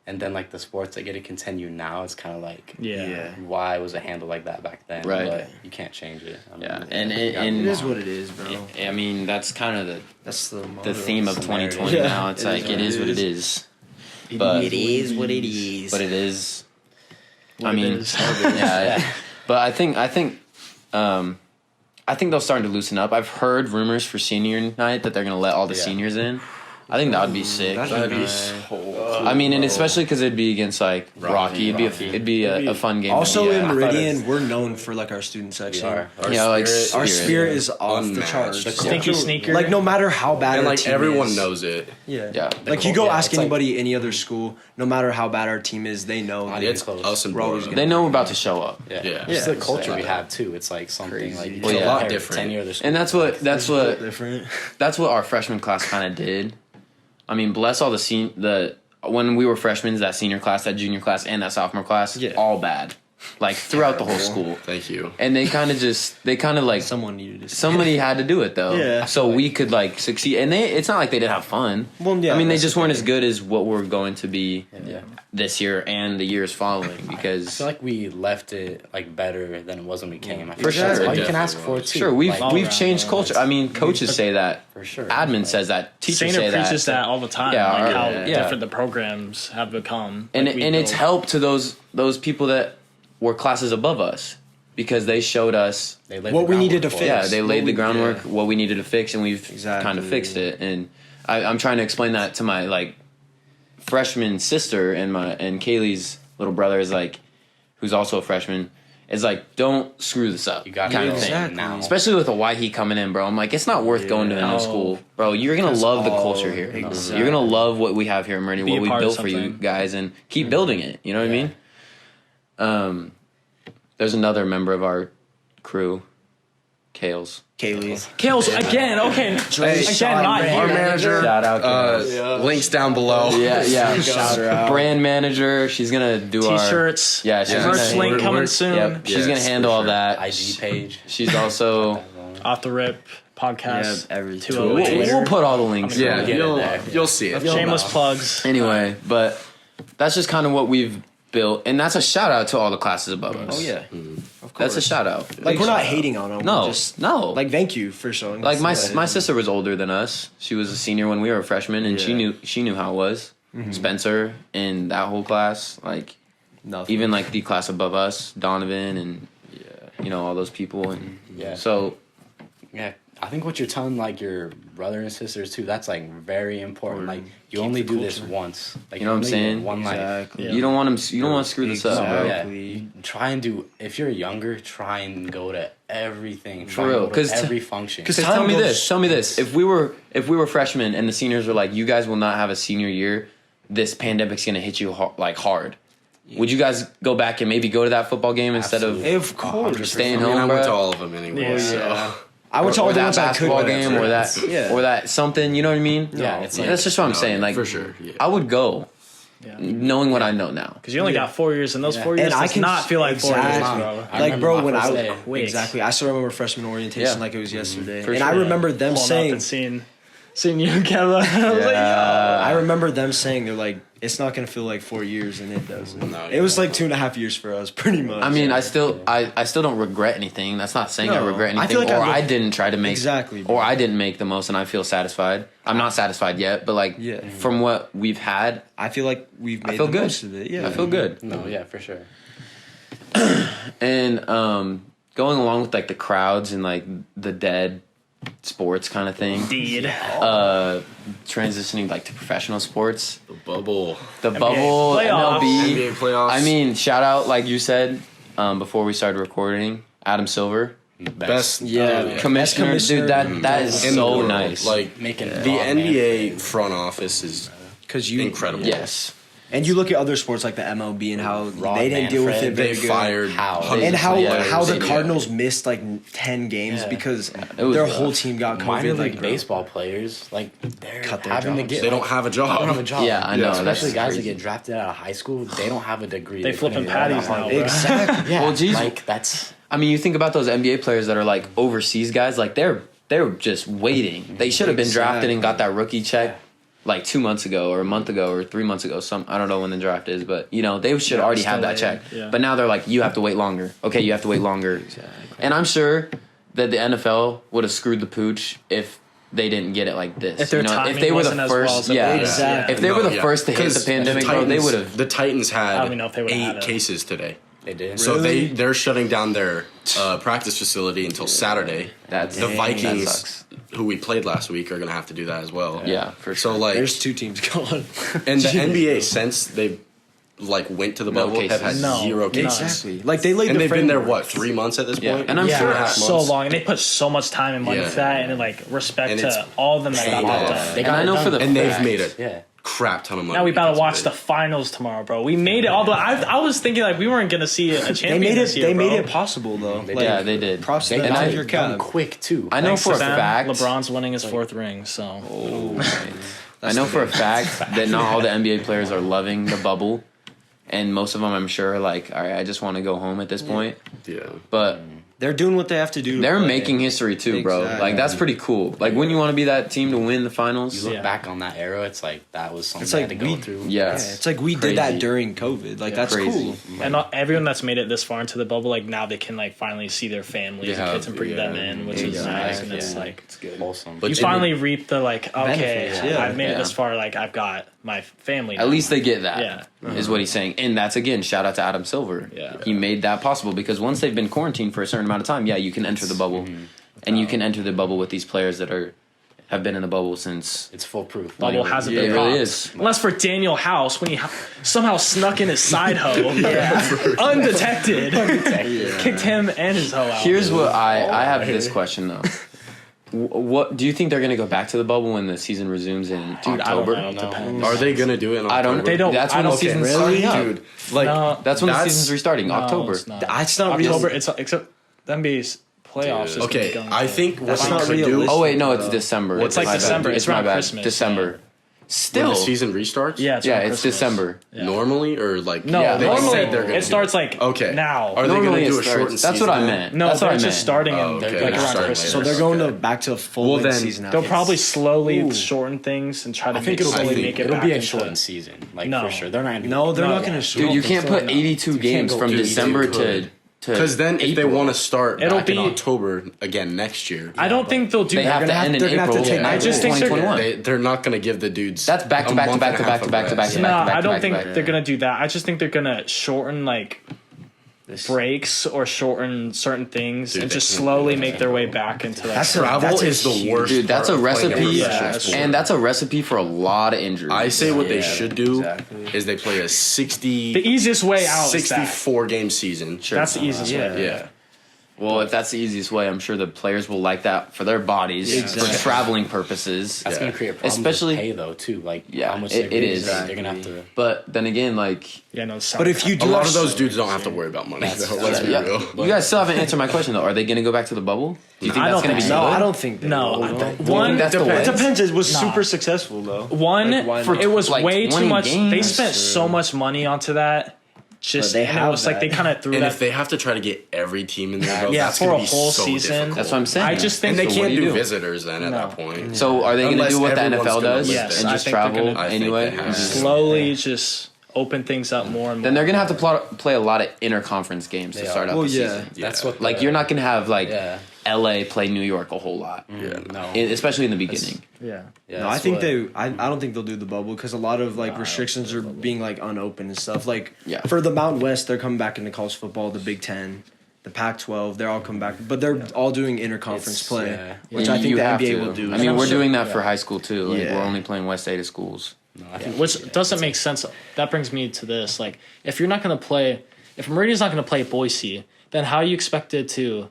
And then, like, the sports that get to continue now, it's kind of like,
Yeah.
why was it handled like that back then?
Right.
But you can't change it. I mean,
Yeah, and
you gotta
and
It
move
is
on.
what it is, bro.
I mean, that's kind of
That's the
the theme of
Scenario.
2020
Yeah,
now. It's like it is what it is. But
It is what it is.
But it is.
What
I
it
mean,
is.
yeah. But I think I think they're starting to loosen up. I've heard rumors for senior night that they're gonna let all the seniors in. I think that would be sick.
That'd be so cool.
I mean, and especially because it'd be against like Rocky. It'd be a fun game.
Also
to
in
be at.
Meridian, we're known for like our student section.
Yeah, like
Our spirit is off the
Unmatched.
charts.
The
Stinky sneaker.
Like no matter how bad
And
our
like
team
everyone
is,
knows it.
Yeah.
Like you go ask
it's like-
anybody any other school, no matter how bad our team is, they know.
Not
that
even
It's
close.
us and
We're always
Bora.
They know we're about to show up.
Yeah.
Just the culture we
exactly.
have too. It's like something like
Well, yeah.
a lot different.
10 year other school.
And that's what
different.
that's what our freshman class kind of did. I mean, bless all when we were freshmen, that senior class, that junior class, and that sophomore class, all bad. Like throughout the whole school.
Thank you.
And they kind of like
Someone needed to.
somebody had to do it though.
Yeah.
So we could like succeed. And it's not like they didn't have fun.
Well, yeah,
I mean, they
that's
just
the
weren't
thing.
as good as what we're going to be
Yeah.
this year and the years following
I
because
feel like we left it like better than it was when we came. I
For
feel that's
sure.
all
It
you can ask
definitely
for
was.
too.
sure we've
Like,
we've
around,
changed culture. I mean, coaches say that,
for sure.
admin
Like,
says that, teachers
Sainer
say that.
preaches that all the time.
Yeah,
like
our-
how
yeah.
different the programs have become.
and
Like, we
and it's
build-
helped to those people that were classes above us because they showed us
they laid
What
the
we needed
groundwork
to
for it.
fix.
they laid the
we-
groundwork
yeah.
what we needed to fix and we've
Exactly.
kind of fixed it and I'm trying to explain that to my like freshman sister and Kaylee's little brother is like who's also a freshman is like don't screw this up
You got
kind
to
of thing.
Exactly.
now.
Especially with a Wahi coming in, bro. I'm like, it's not worth going to a
No.
new school, bro. You're gonna love the culture here.
exactly.
You're gonna love what we have here in Meridian,
Be
what
a
we
part of
built for you
something.
guys, and keep building it. You know what I mean? There's another member of our crew, Kales.
Kaylee.
Kales again. Okay, again, not
Ray.
here.
Our manager,
Shout out, Kales.
links down below.
yeah.
Shout her out.
Brand manager. She's gonna do our
T-shirts.
Yeah, she's
merch
gonna-
link
we're-
coming
we're-
soon.
Yep, she's
Yes,
gonna handle
for
all
sure.
that.
IG page.
She's also.
Off the rip podcast.
Yeah, every
208.
We'll put all the links.
Yeah,
Get it there.
you'll see it.
Shameless plugs.
Anyway, but that's just kind of what we've built, and that's a shout out to all the classes above us.
Oh yeah, of course.
That's a shout out.
Like we're not hating on them.
No,
we're just
no.
like thank you for showing.
Like
us
my sister was older than us. She was a senior when we were freshmen, and
Yeah.
she knew how it was. Spencer and that whole class, like
Nothing.
even like the class above us, Donovan, and all those people, and
Yeah.
so
Yeah, I think what you're telling like your brother and sisters too, that's like very important. Like you only do this once. Like
You know what I'm
only get
saying?
One life.
Exactly.
Yeah.
you don't want to screw this up, bro.
Exactly.
Yeah, you try and do. If you're younger, try and go to everything.
For
Try and
real,
go to
'cause
every function.
'cause
Tell
time
me
goes-
this. Tell me this. If we were freshmen and the seniors were like, "You guys will not have a senior year. This pandemic's gonna hit you hard." Would you guys go back and maybe go to that football game instead
Absolutely.
Of course.
100%.
staying
I mean, I
home,
went to
bro?
all of them anyway.
Yeah.
So.
I went to all
Or
the
that
ones I could
basketball
go
game,
to.
or that,
Yeah.
or that something. You know what I mean?
Yeah, it's like-
that's just what I'm
No,
saying. Like
for sure. Yeah.
I would go,
Yeah.
knowing what I know now.
Because you only got 4 years, and those
Yeah.
4 years
And I
does
can
not feel like 4 years,
exactly.
bro.
I
Like,
remember
bro,
my
when
first
I
day.
Quick.
exactly, I still remember freshman orientation
Yeah.
like it was yesterday,
For
and
sure.
I remember them
Pulling up
saying,
and seeing you and Kevin. I was like,
I remember them saying they're like, it's not gonna feel like 4 years, and it doesn't.
No,
It was like 2.5 years for us, pretty much.
I mean, I still don't regret anything. That's not saying I
No.
regret
I
anything,
feel like
or
I
I
look-
didn't try to make
Exactly, bro.
or I didn't make the most, and I feel satisfied. I'm not satisfied yet, but like
Yeah.
from what we've had,
I feel like we've made
I feel
the
good.
most of it. Yeah,
I feel good.
No, yeah, for sure.
And going along with like the crowds and like the dead sports kind of thing,
indeed.
transitioning like to professional sports,
The bubble.
the bubble,
playoffs.
MLB.
NBA playoffs.
I mean, shout out like you said before we started recording, Adam Silver,
best.
Yeah.
commissioner,
commissioner.
dude. That is
in the
so
world.
nice.
Like
Making
the
raw, man.
NBA front office is
because you
incredible.
yes.
And you look at other sports like the MLB and how
Rod
they didn't deal with
Manfred,
it
They
very good.
fired
How?
hundreds
And
of
how
Yeah,
how the
yeah.
Cardinals missed like 10 games
Yeah.
because
It was
their
rough.
whole team got COVID.
Minor
like,
league baseball players, like they're
Cut their
having to
jobs.
get.
They
like,
don't have a
they don't have a
job.
job.
Yeah, I know.
Especially
That's
guys
crazy.
that get drafted out of high school, they don't have a degree.
They flipping
couldn't get
patties
that
now,
hard.
bro.
Exactly.
Yeah,
Well, geez.
like that's
I mean, you think about those NBA players that are like overseas guys, like they're just waiting. They should have been drafted and got that rookie check like 2 months ago or a month ago or 3 months ago. I don't know when the draft is, but they should already have that
still
check.
waiting, yeah.
But now they're like, you have to wait longer. Okay, you have to wait longer. And I'm sure that the NFL would have screwed the pooch if they didn't get it like this.
If their timing
if they were
wasn't
the
as well
first,
as it
yeah,
was.
Exactly.
if they were the
yeah.
first to hit the
'Cause
pandemic,
the
bro, they
Titans-
would have.
The Titans
I don't
had
even know if they would've had
8
it.
cases today.
They did.
So
Really?
they're shutting down their practice facility until Saturday.
That's
The
that
Vikings,
sucks.
who we played last week, are gonna have to do that as well.
Yeah, for sure.
So like,
There's 2 teams going.
and the NBA since they like went to the
No
bubble have had
cases.
No,
0 cases.
Exactly. Like they laid
And
the
they've been there
framework.
3 months at this
Yeah,
point.
and I'm
Yeah,
sure
2.5
so
months.
long, and they put so much time and money
Yeah.
to that, and like respect
And it's
to all of them that got
paid
that
off.
done.
They
And
got
I
it
know
done.
for the
And they've
fact-
made a
Yeah.
crap ton of money.
Now we about to
because
watch
of
the
it.
finals tomorrow, bro. We made it. Although I was thinking like we weren't gonna see a champion
They made it.
this year,
They made
bro.
it possible though.
They
Like,
Yeah, they did.
Props to
They
them.
got
I-
it done
Cap.
quick too.
I know
Thanks
for
to
a
them,
fact.
LeBron's winning his 4th ring. So
I know for a fact that not all the NBA players are loving the bubble, and most of them, I'm sure, are like, all right, I just want to go home at this point.
Yeah.
But
They're doing what they have to do. To
they're
play.
making history too, bro.
Exactly.
Like that's pretty cool. Like when you want to be that team to win the
You
finals.
look
Yeah.
back on that era, it's like that was something
It's
they
like
had to go
we-
through.
Yeah.
Yeah, it's like we
Crazy.
did that during COVID. Like that's
Crazy.
cool.
and everyone that's made it this far into the bubble, like now they can like finally see their families and
Yeah,
kids and bring them in, which is nice. And it's like
It's good. Wholesome.
But
you finally reap the like, okay,
Benefits, yeah.
I've made it
Yeah.
this far. Like I've got my family.
At
now.
least they get that.
Yeah.
Is what he's saying. And that's again, shout out to Adam Silver.
Yeah.
He made that possible because once they've been quarantined for a certain amount of time, yeah, you can enter the bubble. And you can enter the bubble with these players that have been in the bubble since
It's foolproof.
bubble hasn't
it
been
really
popped.
is.
Unless for Daniel House when he somehow snuck in his side hoe, undetected, kicked him and his hoe out.
Here's what I have this question though. What do you think they're gonna go back to the bubble when the season resumes in October?
I don't know. Depends.
Are they gonna do it in
I don't.
October?
They don't-
That's
I
when the
don't-
season's
really?
starting up.
Dude, like,
No.
That's when the
That's-
season's restarting.
No,
October.
it's not.
It's not
October.
real.
It's except the NBA's playoffs. Is gonna be
okay,
going
I
to-
think what
That's
they
not
could do
realistic.
Oh wait, no, it's
Though.
December.
It's like
my bad.
December. It's
my
around
bad.
Christmas,
December.
when
Still,
the season restarts.
Yeah, it's
yeah,
around
it's
Christmas.
December.
Yeah.
Normally or like
No,
Yeah, they
normally
said
they're gonna
it
do
starts like
Okay.
now.
Are they
Normally
gonna do
it
a
starts-
shortened
That's
season?
what I meant.
No,
that's what
they're
I
just
meant.
starting
Oh,
in
okay.
like
They're
around
starting
Christmas.
So
later.
they're going
Okay.
to back to a full
Well,
length
then,
season.
They'll
after
probably
this.
slowly shorten things and try to
I think
make
it'll
slowly
be
make it
it'll
back
be a
into-
shortened season, like
No.
for sure. They're not gonna.
No, they're
No.
not going to shoot.
Dude, you can't put
no.
82
can't
games
go
from
to
December
could.
to
Because then if they
April.
want to start
It'll
back in
be-
October again next year,
I don't think they'll do
they
that.
have to
gonna
end
have-
in
they're gonna have
April.
to take-
I just think they're-
2021.
they're not going to give the dudes.
That's back to
a
back to
month
back
and
to
a
back
half
to
of
back to back
rest.
to
No,
back to back
I
to
don't
back
think
to back.
they're gonna do that. I just think they're gonna shorten like breaks or shorten certain things
Dude,
and
they
just
can't
slowly
do
make
that.
their way back into like.
That's a-
Travel
That's
is the
huge-
worst.
Dude, that's
part
a
of playing
recipe,
Yeah,
professional
that's
sport.
and that's a recipe for a lot of injuries.
I say what they
Yeah,
should do
exactly.
is they play a 60,
the easiest way out is that.
64 game season.
Sure.
That's the easiest
Yeah.
way.
Yeah.
Well, if that's the easiest way, I'm sure the players will like that for their bodies,
Exactly.
for traveling purposes.
That's gonna create problems
Especially-
with pay though too. Like
Yeah,
how much
it
they're
is.
getting, they're gonna have to.
But then again, like,
Yeah, no.
But if you
A
do
lot
have
of those dudes don't have to worry about money.
That's-
Though, let's be
yeah,
real.
you guys still haven't answered my question though. Are they going to go back to the bubble? Do you think
I
that's
don't
going to
think
be
so.
No,
good?
I don't think they
No,
will.
I don't.
Do you
One
think that's the
It
way?
depends. It was
Nah.
super successful though.
One,
Like, why not?
it was
like
way too
20
much. They
games?
spent so much money onto that. Just
But they
and it
have
was like they
that.
kind of threw
And
that.
if they have to try to get every team in there, bro,
Yeah,
that's
for
gonna
a
be
whole
so
season.
difficult.
That's what I'm saying.
I just think
And they
So what
can't
do you
do
do?
visitors then at
No.
that point.
So are they going to
Unless
do what the
everyone's
NFL
gonna
does
live
Yes,
and
I
just
think they're
travel
gonna-
I think
anyway?
they have.
And just-
slowly just open things up more and more.
Then they're going to have to play a lot of interconference games to
They
start
are.
out
Well,
the
yeah.
season.
That's what.
Like you're not going to have like
Yeah.
LA play New York a whole lot,
Yeah.
No.
especially in the beginning.
yeah.
Yeah,
No, I
that's
think
what-
I don't think they'll do the bubble because a lot of like restrictions are being like unopened and stuff. Like
Yeah.
for the Mountain West, they're coming back into college football. The Big Ten, the Pac-12, they're all coming back, but they're all doing interconference
It's-
play,
yeah.
which
You-
I think
you
the
have
NBA
to.
will do.
I mean,
I'm
we're
sure-
doing that
yeah.
for high school too. Like,
Yeah.
we're only playing West Ada schools.
No, I think
Which doesn't make sense. That brings me to this: like, if you're not going to play, if Meridian's not going to play Boise, then how are you expected to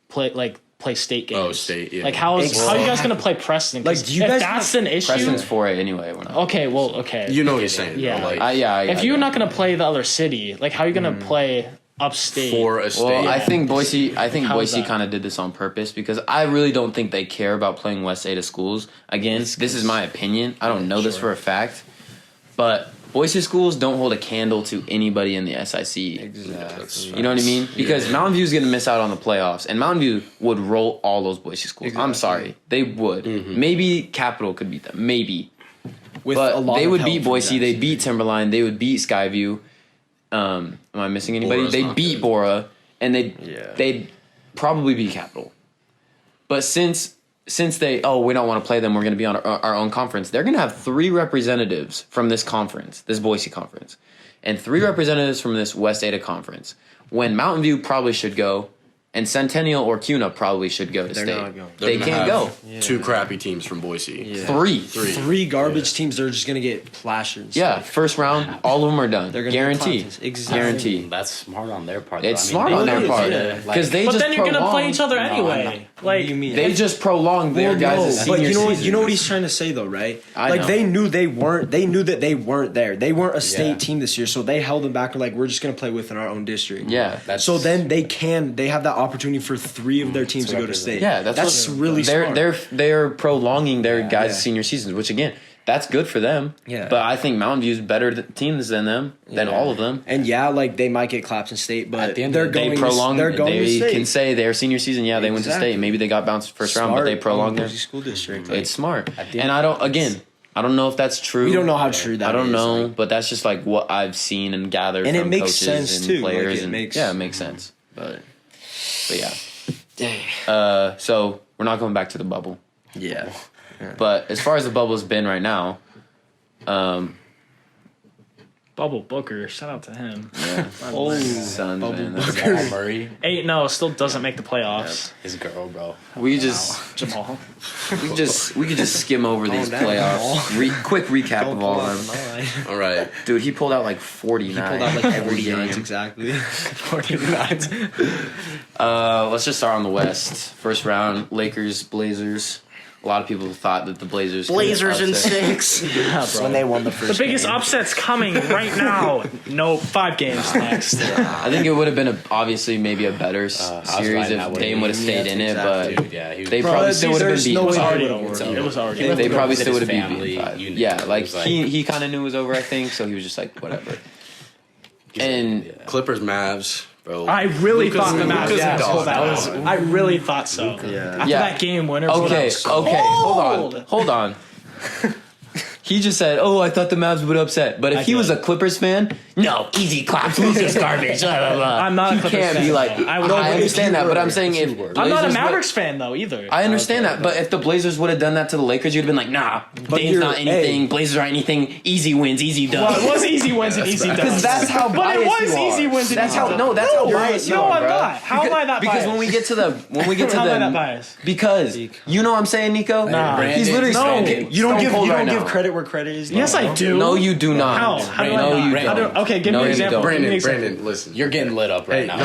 play state games?
Oh, state, yeah.
Like, how are you guys going to play Preston? 'Cause
Like, do you
if
guys
that's
have-
an issue,
Preston's 4A anyway. We're not.
okay. Well, okay.
You know what you're saying.
Yeah.
Though, like,
if you're not going to play the other city, like, how are you going to play upstate?
for a state.
Well, I think Boise
How's
Boise
that?
kind of did this on purpose because I really don't think they care about playing West Ada schools. Again, this is my opinion. I don't know this for a fact, but Boise schools don't hold a candle to anybody in the SIC.
Exactly.
You know what I mean? Because Mountain View's going to miss out on the playoffs, and Mountain View would roll all those Boise schools. I'm sorry, they would. Maybe Capital could beat them. Maybe.
With
But
a lot
they
of
would
help
beat
from
Boise. They'd
Jackson.
beat Timberline. They would beat Skyview. Am I missing anybody?
Bora's
They
not
beat
good.
Bora, and
Yeah.
they'd probably beat Capital. But since since we don't want to play them, we're going to be on our own conference. They're going to have 3 representatives from this conference, this Boise conference, and 3 representatives from this West Ada conference. When Mountain View probably should go, and Centennial or CUNA probably should go to
They're
state.
not going.
They can't go.
2 crappy teams from Boise.
Yeah.
3.
3 garbage teams. They're just gonna get plastered.
Yeah, first round, all of them are done.
They're gonna
Guarantee.
get Exactly.
Guarantee.
That's smart on their part.
It's
though.
smart on their
it
part.
is,
Because they
But
just
then you're gonna play
prolonged-
each other
No,
anyway.
What do you mean?
They just prolonged their
Well,
guys'
no,
senior
but you know
seasons.
what he's trying to say though, right?
I
Like
know.
they knew they knew that they weren't there. They weren't a state
Yeah.
team this year, so they held them back. Like we're just gonna play within our own district.
Yeah.
So then they have that opportunity for 3 of their teams to go to state.
Yeah,
that's really smart.
They're prolonging their guys'
Yeah.
senior seasons, which again, that's good for them.
Yeah.
But I think Mountain View's better teams than them, than all of them.
And yeah, like they might get clapped in state, but
At the end
they're
of the day,
going.
They prolonged.
They're going to
They
state.
can say their senior season. Yeah, they went to
Exactly.
state. Maybe they got bounced first round, but they
Smart
prolonged
on
their
Boise school district.
It's smart.
At the
And
end-
I don't know if that's true.
We don't know how true that is.
I don't know,
like-
but that's just like what I've seen and gathered
And it
from
makes
coaches
sense,
and
too. Like,
players.
it makes-
it makes sense. But yeah.
Dang.
So we're not going back to the bubble.
Yeah.
But as far as the bubble's been right now,
Bubble Booker, shout out to him.
Oh,
Suns, man, that's-
Jamal Murray,
8-0, still doesn't make the playoffs.
his girl, bro.
we just
Jamal.
we could just skim over these
down,
playoffs. Quick recap of all of them.
All right.
Dude, he pulled out like 49.
Pulled out like every
game.
game exactly.
49.
Let's just start on the West. First round, Lakers, Blazers. A lot of people thought that the Blazers could upset.
6.
Yeah, bro.
when they won the
The
first.
biggest
game.
upset's coming right now. No, 5 games next.
I think it would have been obviously maybe a better series if Dame would have stayed in it,
exactly.
but
Yeah, he was
they
Bro,
probably still would have been
there's
beaten.
no
It was
way
five.
already
it
over.
would've
It was already
He
over.
They probably
With
still would
his
have beat
family
five.
unit.
Yeah,
It
like
was like-
he kind of knew it was over, I think, so he was just like whatever. And
Clippers, Mavs, bro.
I really
Lucas-
thought the Mavs
Lucas
yeah,
and
pulled that
Dawes.
one. I really thought so.
Yeah.
After
Yeah.
that game winner. pulled
okay,
out so
hold on. He just said, "Oh, I thought the Mavs would upset." But if
I
he
did.
was a Clippers fan, no, easy claps, Lucas garbage. Blah, blah, blah.
I'm not a
He
Clippers
can't
fan,
be like.
though.
I,
I would-
understand that, but I'm saying if
I'm not a
Blazers
Mavericks fan though either.
I understand that, but if the Blazers would have done that to the Lakers, you'd have been like, "Nah, Dame's
you're-
not anything.
hey.
Blazers aren't anything. Easy wins, easy
Well,
dubs."
it was easy wins and easy
Because
dubs.
that's how
But
biased
it was
you are.
easy wins and
That's
easy
how
dubs.
no, that's how biased you
no,
are,
I'm
bro.
not. How am I that
Because
biased?
when we get to the
How am I that biased?
because you know what I'm saying, Nico.
Nah.
He's literally
No.
stone-
You don't
stone
give
cold
you
right
don't
now.
give credit where credit is.
Yes, I do.
No, you do not.
How? How do I
No,
not?
you
I
don't.
Okay, give
No,
me an
you
example.
don't.
Give me an
Brandon,
example.
Brandon, listen.
You're getting lit up right now.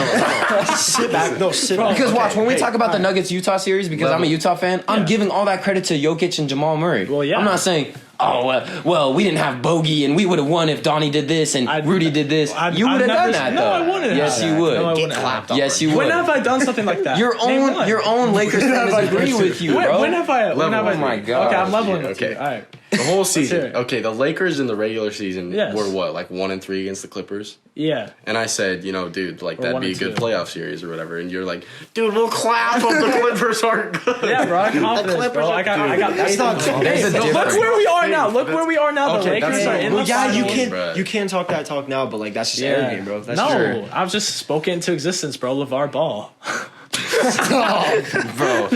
Sit back. No, sit back.
Because watch, when we
Hey,
talk about the Nuggets Utah series, because I'm a Utah fan, I'm giving all that credit to Jokic and Jamal Murray.
Well, yeah.
I'm not saying, well, we didn't have Bogey and we would have won if Donnie did this and Rudy did this. You would have done that,
No,
though.
I wouldn't have.
Yes, you would.
No, I
Get
wouldn't have.
clapped on.
Yes, you would.
When have I done something like that?
Your
Name one.
your own Lakers fans agree with you, bro.
When have I? When have I?
Oh my God.
Okay, I'm leveling with
Okay.
you. All right.
The whole
hear
season.
it.
Okay, the Lakers in the regular season
Yes.
were what, like 1-3 against the Clippers?
Yeah.
And I said, dude, like that'd be a good
1-2.
playoff series or whatever. And you're like, dude, we'll clap if the Clippers aren't good.
Yeah, bro. I'm confident, bro. I got.
That's not true.
There's a
Look
difference.
where we are now. Look where we are now. The
Okay,
Lakers
that's
are
not-
in
Well,
the
yeah, you
finals.
can
Bruh.
you can talk that talk now, but like that's just air game, bro. That's
no,
true.
I've just spoken into existence, bro. LeVar Ball.
Bro.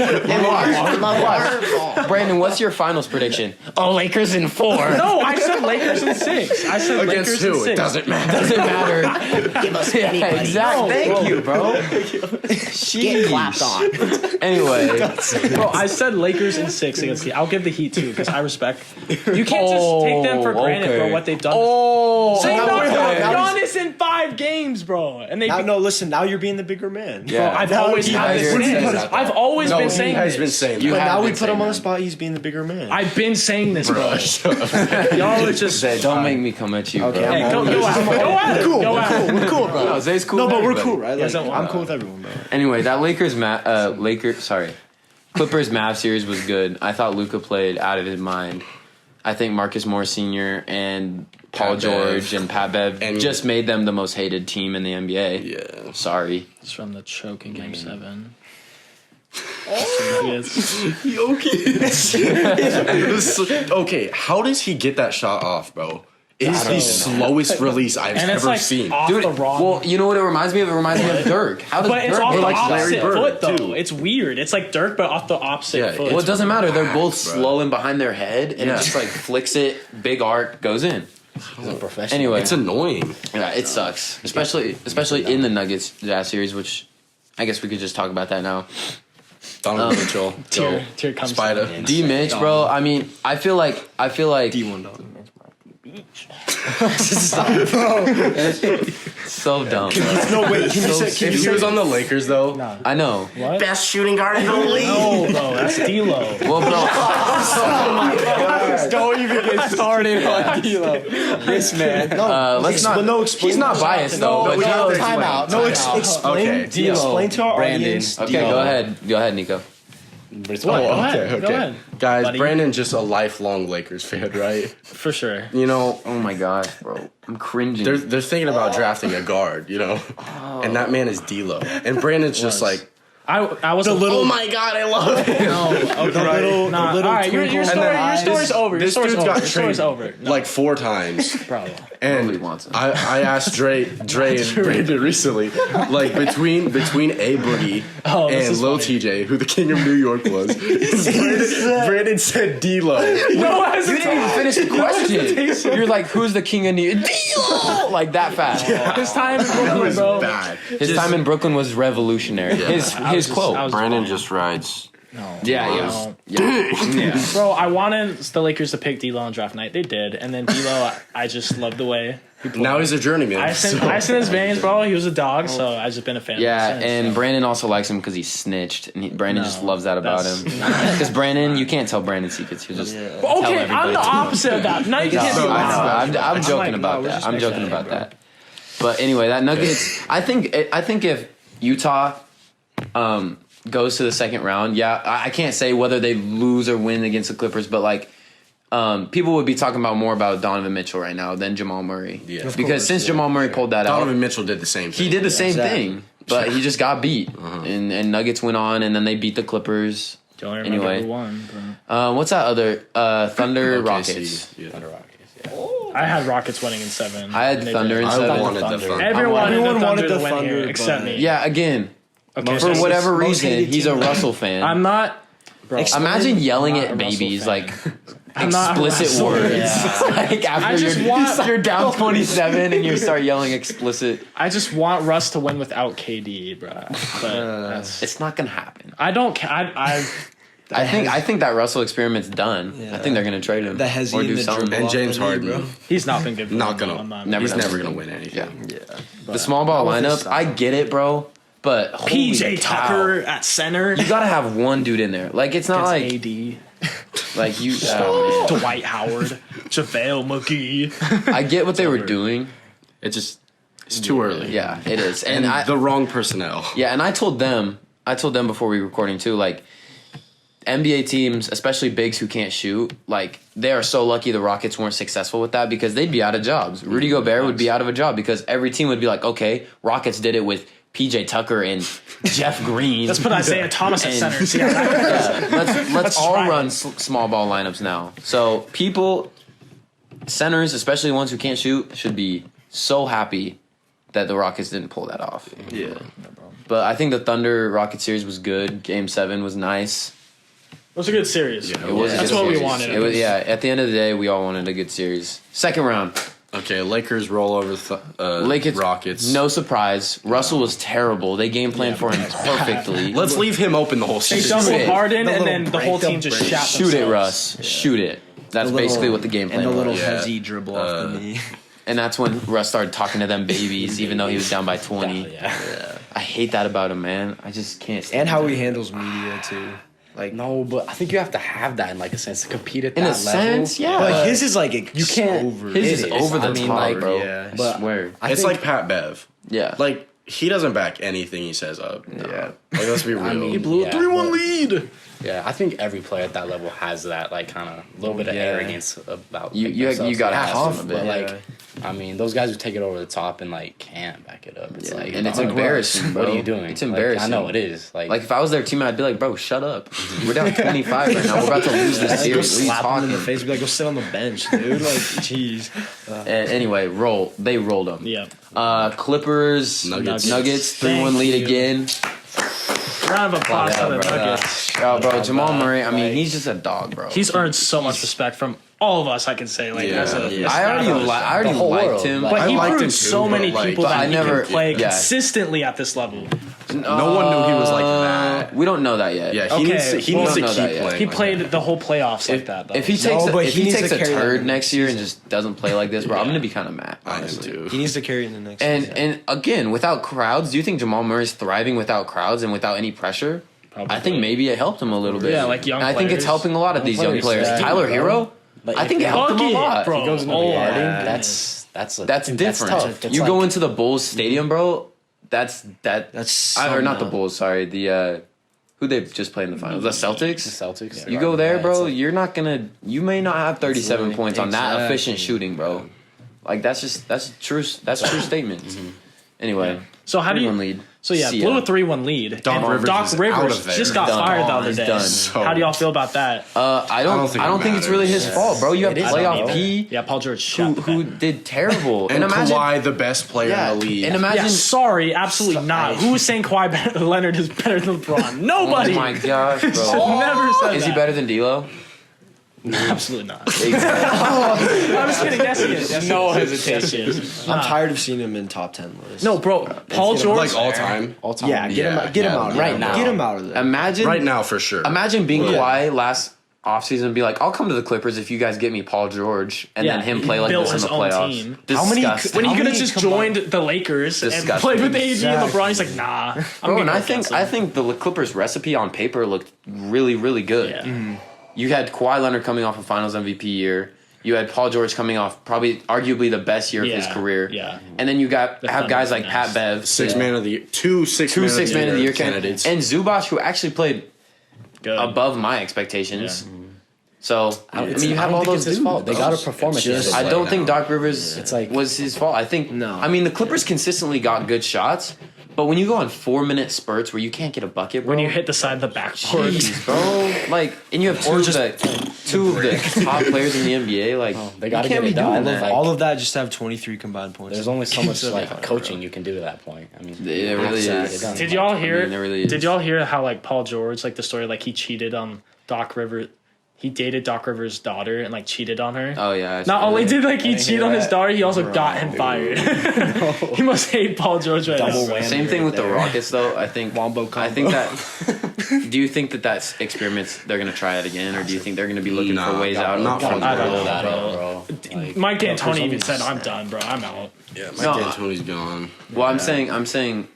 Brandon, what's your finals prediction? Oh, Lakers in 4.
No, I said Lakers in 6. I said
Against
Lakers
who?
in 6.
It doesn't matter.
Doesn't matter.
Give us
Yeah,
anybody.
exactly. Thank you, bro.
Get clapped on.
Anyway,
Bro, I said Lakers in 6 against the. I'll give the Heat too because I respect. You can't just take them for granted,
okay.
bro. What they've done.
oh,
They
now
knocked
we're-
out
now
Giannis in 5 games, bro, and they.
Now, no, listen. Now you're being the bigger man.
Yeah.
I've
Now
always
he
had
has
this
been
stance.
saying
I've always
No,
been
he
saying
has
this.
been saying
You
But
that.
have
now we
been
put him
saying
on the
that.
spot. He's being the bigger man.
I've been saying this, bro. Y'all are just.
Zay, don't make me come at you,
Okay,
bro.
I'm
Hey, go at it. Go at it.
cool.
Go at it.
We're cool, bro.
No, Zay's cool.
No,
with
but we're
everybody.
cool, right?
Yes,
Like,
I'm
I'm cool with everyone, bro.
Anyway, that Clippers Mavs series was good. I thought Luka played out of his mind. I think Marcus Morris Sr. and Paul
Pat
George
Bev.
and Pat Bev
And-
just made them the most hated team in the NBA.
Yeah.
Sorry.
It's from the choke in Game 7.
Okay, how does he get that shot off, bro? It is the slowest release I've
and it's
ever
like
seen.
off
Dude,
the wrong.
well, you know what it reminds me of? It reminds me of Dirk. How does
but it's
Dirk
off the
like Larry
opposite
Bird,
foot though.
too.
It's weird. It's like Dirk, but off the opposite
Yeah,
foot.
Well, it doesn't matter. They're both
bro.
slow and behind their head, and it
Yeah.
just like flicks it, big arc, goes in.
He's a professional.
Anyway,
It's annoying.
yeah, it sucks, especially in the Nuggets Jazz series, which I guess we could just talk about that now.
Donovan Mitchell, go.
Tear comes
Spider.
down.
D Mitch, bro. I mean, I feel like
D1 dog.
so dumb.
No, wait. Can you say? Can
If
you
he
say?
was on the Lakers, though,
No.
I know.
What?
best shooting guard in the league.
No, bro, that's D'Lo.
Well, bro,
Don't even get started on D'Lo. This man.
let's not.
But no, explain
He's not
what
biased though.
happened.
But
No,
D'Lo's
time
winning.
out.
No,
Time out.
explain.
Okay.
Explain to our
Brandon.
audience.
Okay, go ahead. Go ahead, Nico.
What? Go ahead. Go ahead.
Guys,
Buddy.
Brandon's just a lifelong Lakers fan, right?
For sure.
You know,
Oh my gosh, bro, I'm cringing.
they're thinking about drafting a guard, you know, and that man is D'Lo, and Brandon's just like,
I was a
oh my god, I love him.
No, okay. Nah, all right, your
And
story,
then
your story's over. Your
This
story's
dude's
over.
got
Your story's
traded
over. No,
like 4 times.
bro.
Nobody
And
wants him.
I asked Dre and Brandon recently, like between A Boogie
Oh, this
and
is
Lil
funny.
TJ, who the king of New York was, Brandon said D'Lo.
No
You didn't
hesitation.
even finish the question. You're like, who's the king of New York? D'Lo! Like that fast.
His time in
That
Brooklyn,
was
bro.
bad.
His time in Brooklyn was revolutionary. His quote.
Brandon just rides.
No.
Yeah,
No.
yeah.
Bro, I wanted the Lakers to pick D'Lo on draft night. They did, and then D'Lo, I just love the way he played.
Now he's a journeyman.
ice in
so-
his veins, bro. He was a dog, so I've just been a fan.
Yeah,
ever since,
and
so.
Brandon also likes him because he snitched, and Brandon
No,
just loves that about him.
that's-
Because Brandon, you can't tell Brandon secrets. He'll just tell
Okay,
everybody.
I'm the opposite of that. No, you can't be
I know.
loud.
I'm joking
like,
about
no, we're
that.
just
I'm
making
joking
it,
about
bro.
that. But anyway, that Nuggets. I think if Utah goes to the second round, yeah, I can't say whether they lose or win against the Clippers, but like. People would be talking about more about Donovan Mitchell right now than Jamal Murray.
Yeah. Of
Because
course,
since
yeah.
Jamal Murray pulled that
Donovan
out,
Mitchell did the same thing.
he did the same
exactly.
thing, but he just got beat. And Nuggets went on, and then they beat the Clippers.
Don't remember
Anyway.
who won, bro.
What's that other? Thunder
OKC,
Rockets.
Yeah.
I had Rockets winning in 7.
I had
and they
Thunder
did.
in
I
7.
wanted the Thunder.
Everyone
Everyone
wanted
wanted
the
the
Thunder to win
Thunder,
here except
but-
me.
Yeah, again,
Okay,
for
so
whatever
most
reason,
hated
he's a
team.
Russell fan.
I'm not. Bro,
Imagine yelling
I'm not
at
a Russell
babies
fan.
like
I'm not a
explicit
Russell
words.
fan.
Like after
I just
you're,
want-
you're down 27 and you start yelling explicit.
I just want Russ to win without KD, bro. But that's.
It's not gonna happen.
I don't.
I think that Russell experiment's done.
Yeah.
I think they're gonna trade him
The hezzy
or
and
do
the
something.
dribble
And
off
James
the knee,
Harden.
bro.
He's not been good. For
Not
him,
gonna-
I'm not-
Never
He's
done.
never gonna win anything.
Yeah.
Yeah.
The small ball
with his
lineup,
style.
I get it, bro. But holy
PJ
cow.
Tucker at center.
You gotta have one dude in there. Like it's not like
AD,
like you. Oh, man.
Dwight Howard, JaVale McGee.
I get what they were doing.
It's too early.
Yeah, it is.
And
And
the wrong personnel.
yeah, and I told them before we were recording too, like NBA teams, especially bigs who can't shoot, like they are so lucky the Rockets weren't successful with that because they'd be out of jobs. Rudy Gobert would be out of a job because every team would be like, okay, Rockets did it with PJ Tucker and Jeff Green.
Let's put Isaiah Thomas at
And-
center. See how that goes.
let's
Let's
all
try
run
it.
small ball lineups now. So people, centers, especially ones who can't shoot, should be so happy that the Rockets didn't pull that off.
Yeah.
But I think the Thunder Rocket series was good. Game 7 was nice.
It was a good series.
Yeah,
It was a
That's
good
what we
series.
wanted.
It was, yeah, at the end of the day, we all wanted a good series. Second round,
Okay, Lakers roll over
Lakers.
Rockets.
No surprise. Russell was terrible. They game planned for him perfectly.
Let's leave him open the whole
They
season.
doubled
it.
Harden,
The
and
little
then the whole
break,
team just
break.
shot
Shoot it,
themselves.
Russ. Shoot it. That's
The little-
basically what the game plan
And the little
was.
Yeah.
hezzy dribble off the knee.
And that's when Russ started talking to them babies, even though he was down by 20.
Yeah.
I hate that about him, man. I just can't. stand
And how
that.
he handles media too. Like
No, but I think you have to have that in like a sense to compete at
In
that
a
level.
sense, yeah.
But his is like
You can't-
over.
His is
It is.
over the
I mean,
top,
like,
bro.
yeah.
I
But-
swear.
It's
think-
like Pat Bev.
Yeah.
Like, he doesn't back anything he says up.
Yeah.
Like, let's be real.
I mean,
He blew a
yeah,
3-1
but-
lead.
Yeah, I think every player at that level has that like kind of little bit of
Yeah.
arrogance about
You
themselves.
gotta
They
have
to,
some of
but
it.
like
Yeah.
I mean, those guys who take it over the top and like can't back it up. It's
Yeah,
like,
and it's
like,
embarrassing, bro.
What are you doing?
It's embarrassing.
Like, I know it is. Like
If I was their teammate, I'd be like, bro, shut up. We're down 25 right now. We're about to lose this
Go
series. What are you
slap him in
talking?
the face. Be like, go sit on the bench, dude. Like, jeez.
Anyway, they rolled them.
Yeah.
Clippers,
Nuggets.
Nuggets 3-1
Thank
lead
you.
again.
Round of applause
Yeah,
for the
bro.
Nuggets.
Oh, bro, Jamal Murray. I mean,
Like-
he's just a dog, bro.
He's earned so much respect from all of us. I can say like
Yeah.
as a,
Yeah.
I already
The whole
liked
world,
him.
like-
but
I
he
liked him
proved
too,
so
but,
many
like-
people
But
that
I
he
never-
can play
yeah.
consistently at this level.
No one knew he was like that.
We don't know that yet.
Yeah,
Okay,
he needs to
well,
keep
don't know that yet.
playing.
He
like
played
that.
the whole playoffs like that. Though.
If he takes
No, but
if
he
he
needs
takes
to
a
carry
turd
them
next year and just doesn't play like this, bro, I'm gonna be kind of mad.
I am
Honestly.
too.
He needs to carry it in the next
And again, without crowds, do you think Jamal Murray's thriving without crowds and without any pressure?
Probably.
I think maybe it helped him a little bit.
Yeah, like young
And I think it's
players.
helping a lot of these young players.
yeah.
Tyler Hero,
Like,
I think it helped him a
Bucket,
lot.
bro.
he goes into
Oh,
the Garden.
yeah.
That's
That's different.
tough. It's
You
like-
go into the Bulls stadium, bro. That's
That's
or not the
something.
Bulls. Sorry, the who they just played in the finals. The Celtics.
the Celtics.
You go there,
Yeah,
bro.
it's like-
You're not gonna. You may not have 37
Exactly.
points on that efficient shooting, bro. Like that's true. That's a true statement. Anyway,
So how do you?
3-1 lead?
So yeah,
See
blew
ya.
a 3-1 lead.
Doc
and
Rivers
Doc
is out
Rivers
of there.
just got
Done.
fired the other
He's
day.
done.
So-
How do y'all feel about that?
I don't think it's really his
matters.
fault, bro. You have
It is
playoff
not.
P,
Yeah, Paul George shot
who did terrible,
And
imagine.
Kawhi, the best player
Yeah,
in the league.
and imagine.
Yeah, sorry, absolutely not. Who was saying Kawhi Leonard is better than LeBron? Nobody.
Oh my gosh, bro.
Never said
Is he
that.
better than D'Lo?
Absolutely not. I'm just kidding. Yes, he is. Yes,
No
he is.
hesitation.
Yes, he is.
I'm tired of seeing him in top 10 lists.
No, bro. Paul George.
like all time.
all time.
Yeah, get
Yeah,
him, get him
yeah,
out of
right
there.
now.
Get him out of there.
Imagine
Right now, for sure.
Imagine being
Yeah.
Kawhi last offseason and be like, I'll come to the Clippers if you guys get me Paul George, and
Yeah,
then him
he
play like
built
this in
his
the
own
playoffs.
team.
How many-
Disgusting.
when he
How
could have
many
just
combined-
joined the Lakers and
Disgusting.
played with AD
Exactly.
and LeBron, he's like, nah. I'm
Bro,
gonna
and
go
I think
cancel.
the Clippers recipe on paper looked really, really good.
Yeah.
You had Kawhi Leonard coming off a Finals MVP year. You had Paul George coming off probably arguably the best year of his
Yeah,
career.
yeah.
And then you have
Thunder
guys like
finesse.
Pat Bev,
Six man of the year. Two six
two six man of the year
candidates.
and Zubac, who actually played
Good.
above my expectations. So I mean, you
I
have
don't
all
think
those
it's his fault. They
dudes.
got to perform at the end of the
I
day.
don't think Doc Rivers
It's like-
was his fault. I think
No.
I mean the Clippers consistently got good shots, but when you go on 4-minute spurts where you can't get a bucket, bro,
When you hit the side of the backboard.
jeez, bro, like, and you have two of the top players in the NBA, like
They got to
you
get
can't be
it done.
doing that.
Like,
All of that just to have 23 combined points.
there's only so much like coaching you can do to that point. I mean,
It really
you have to
is.
get it done.
Did y'all hear?
I mean, it really is.
Did y'all hear how like Paul George, like the story, like he cheated on Doc Rivers? He dated Doc Rivers' daughter and like cheated on her.
Oh yeah. I
Not
saw
only
that.
did like he cheat
hear
on his
that.
daughter, he also got him fired. He must hate Paul George right
Double
now.
whammy.
Same thing with the Rockets, though. I think.
Wombo
I think that. Do you think that that's experiments? They're gonna try it again, or do you think they're gonna be looking for
Nah,
ways out?
not
of
from
I don't know,
That
bro.
in, bro. Like,
Mike
there's
D'Antoni
only-
even said, "I'm done, bro. I'm out."
Yeah, Mike
No.
D'Antoni's gone.
Well, I'm saying,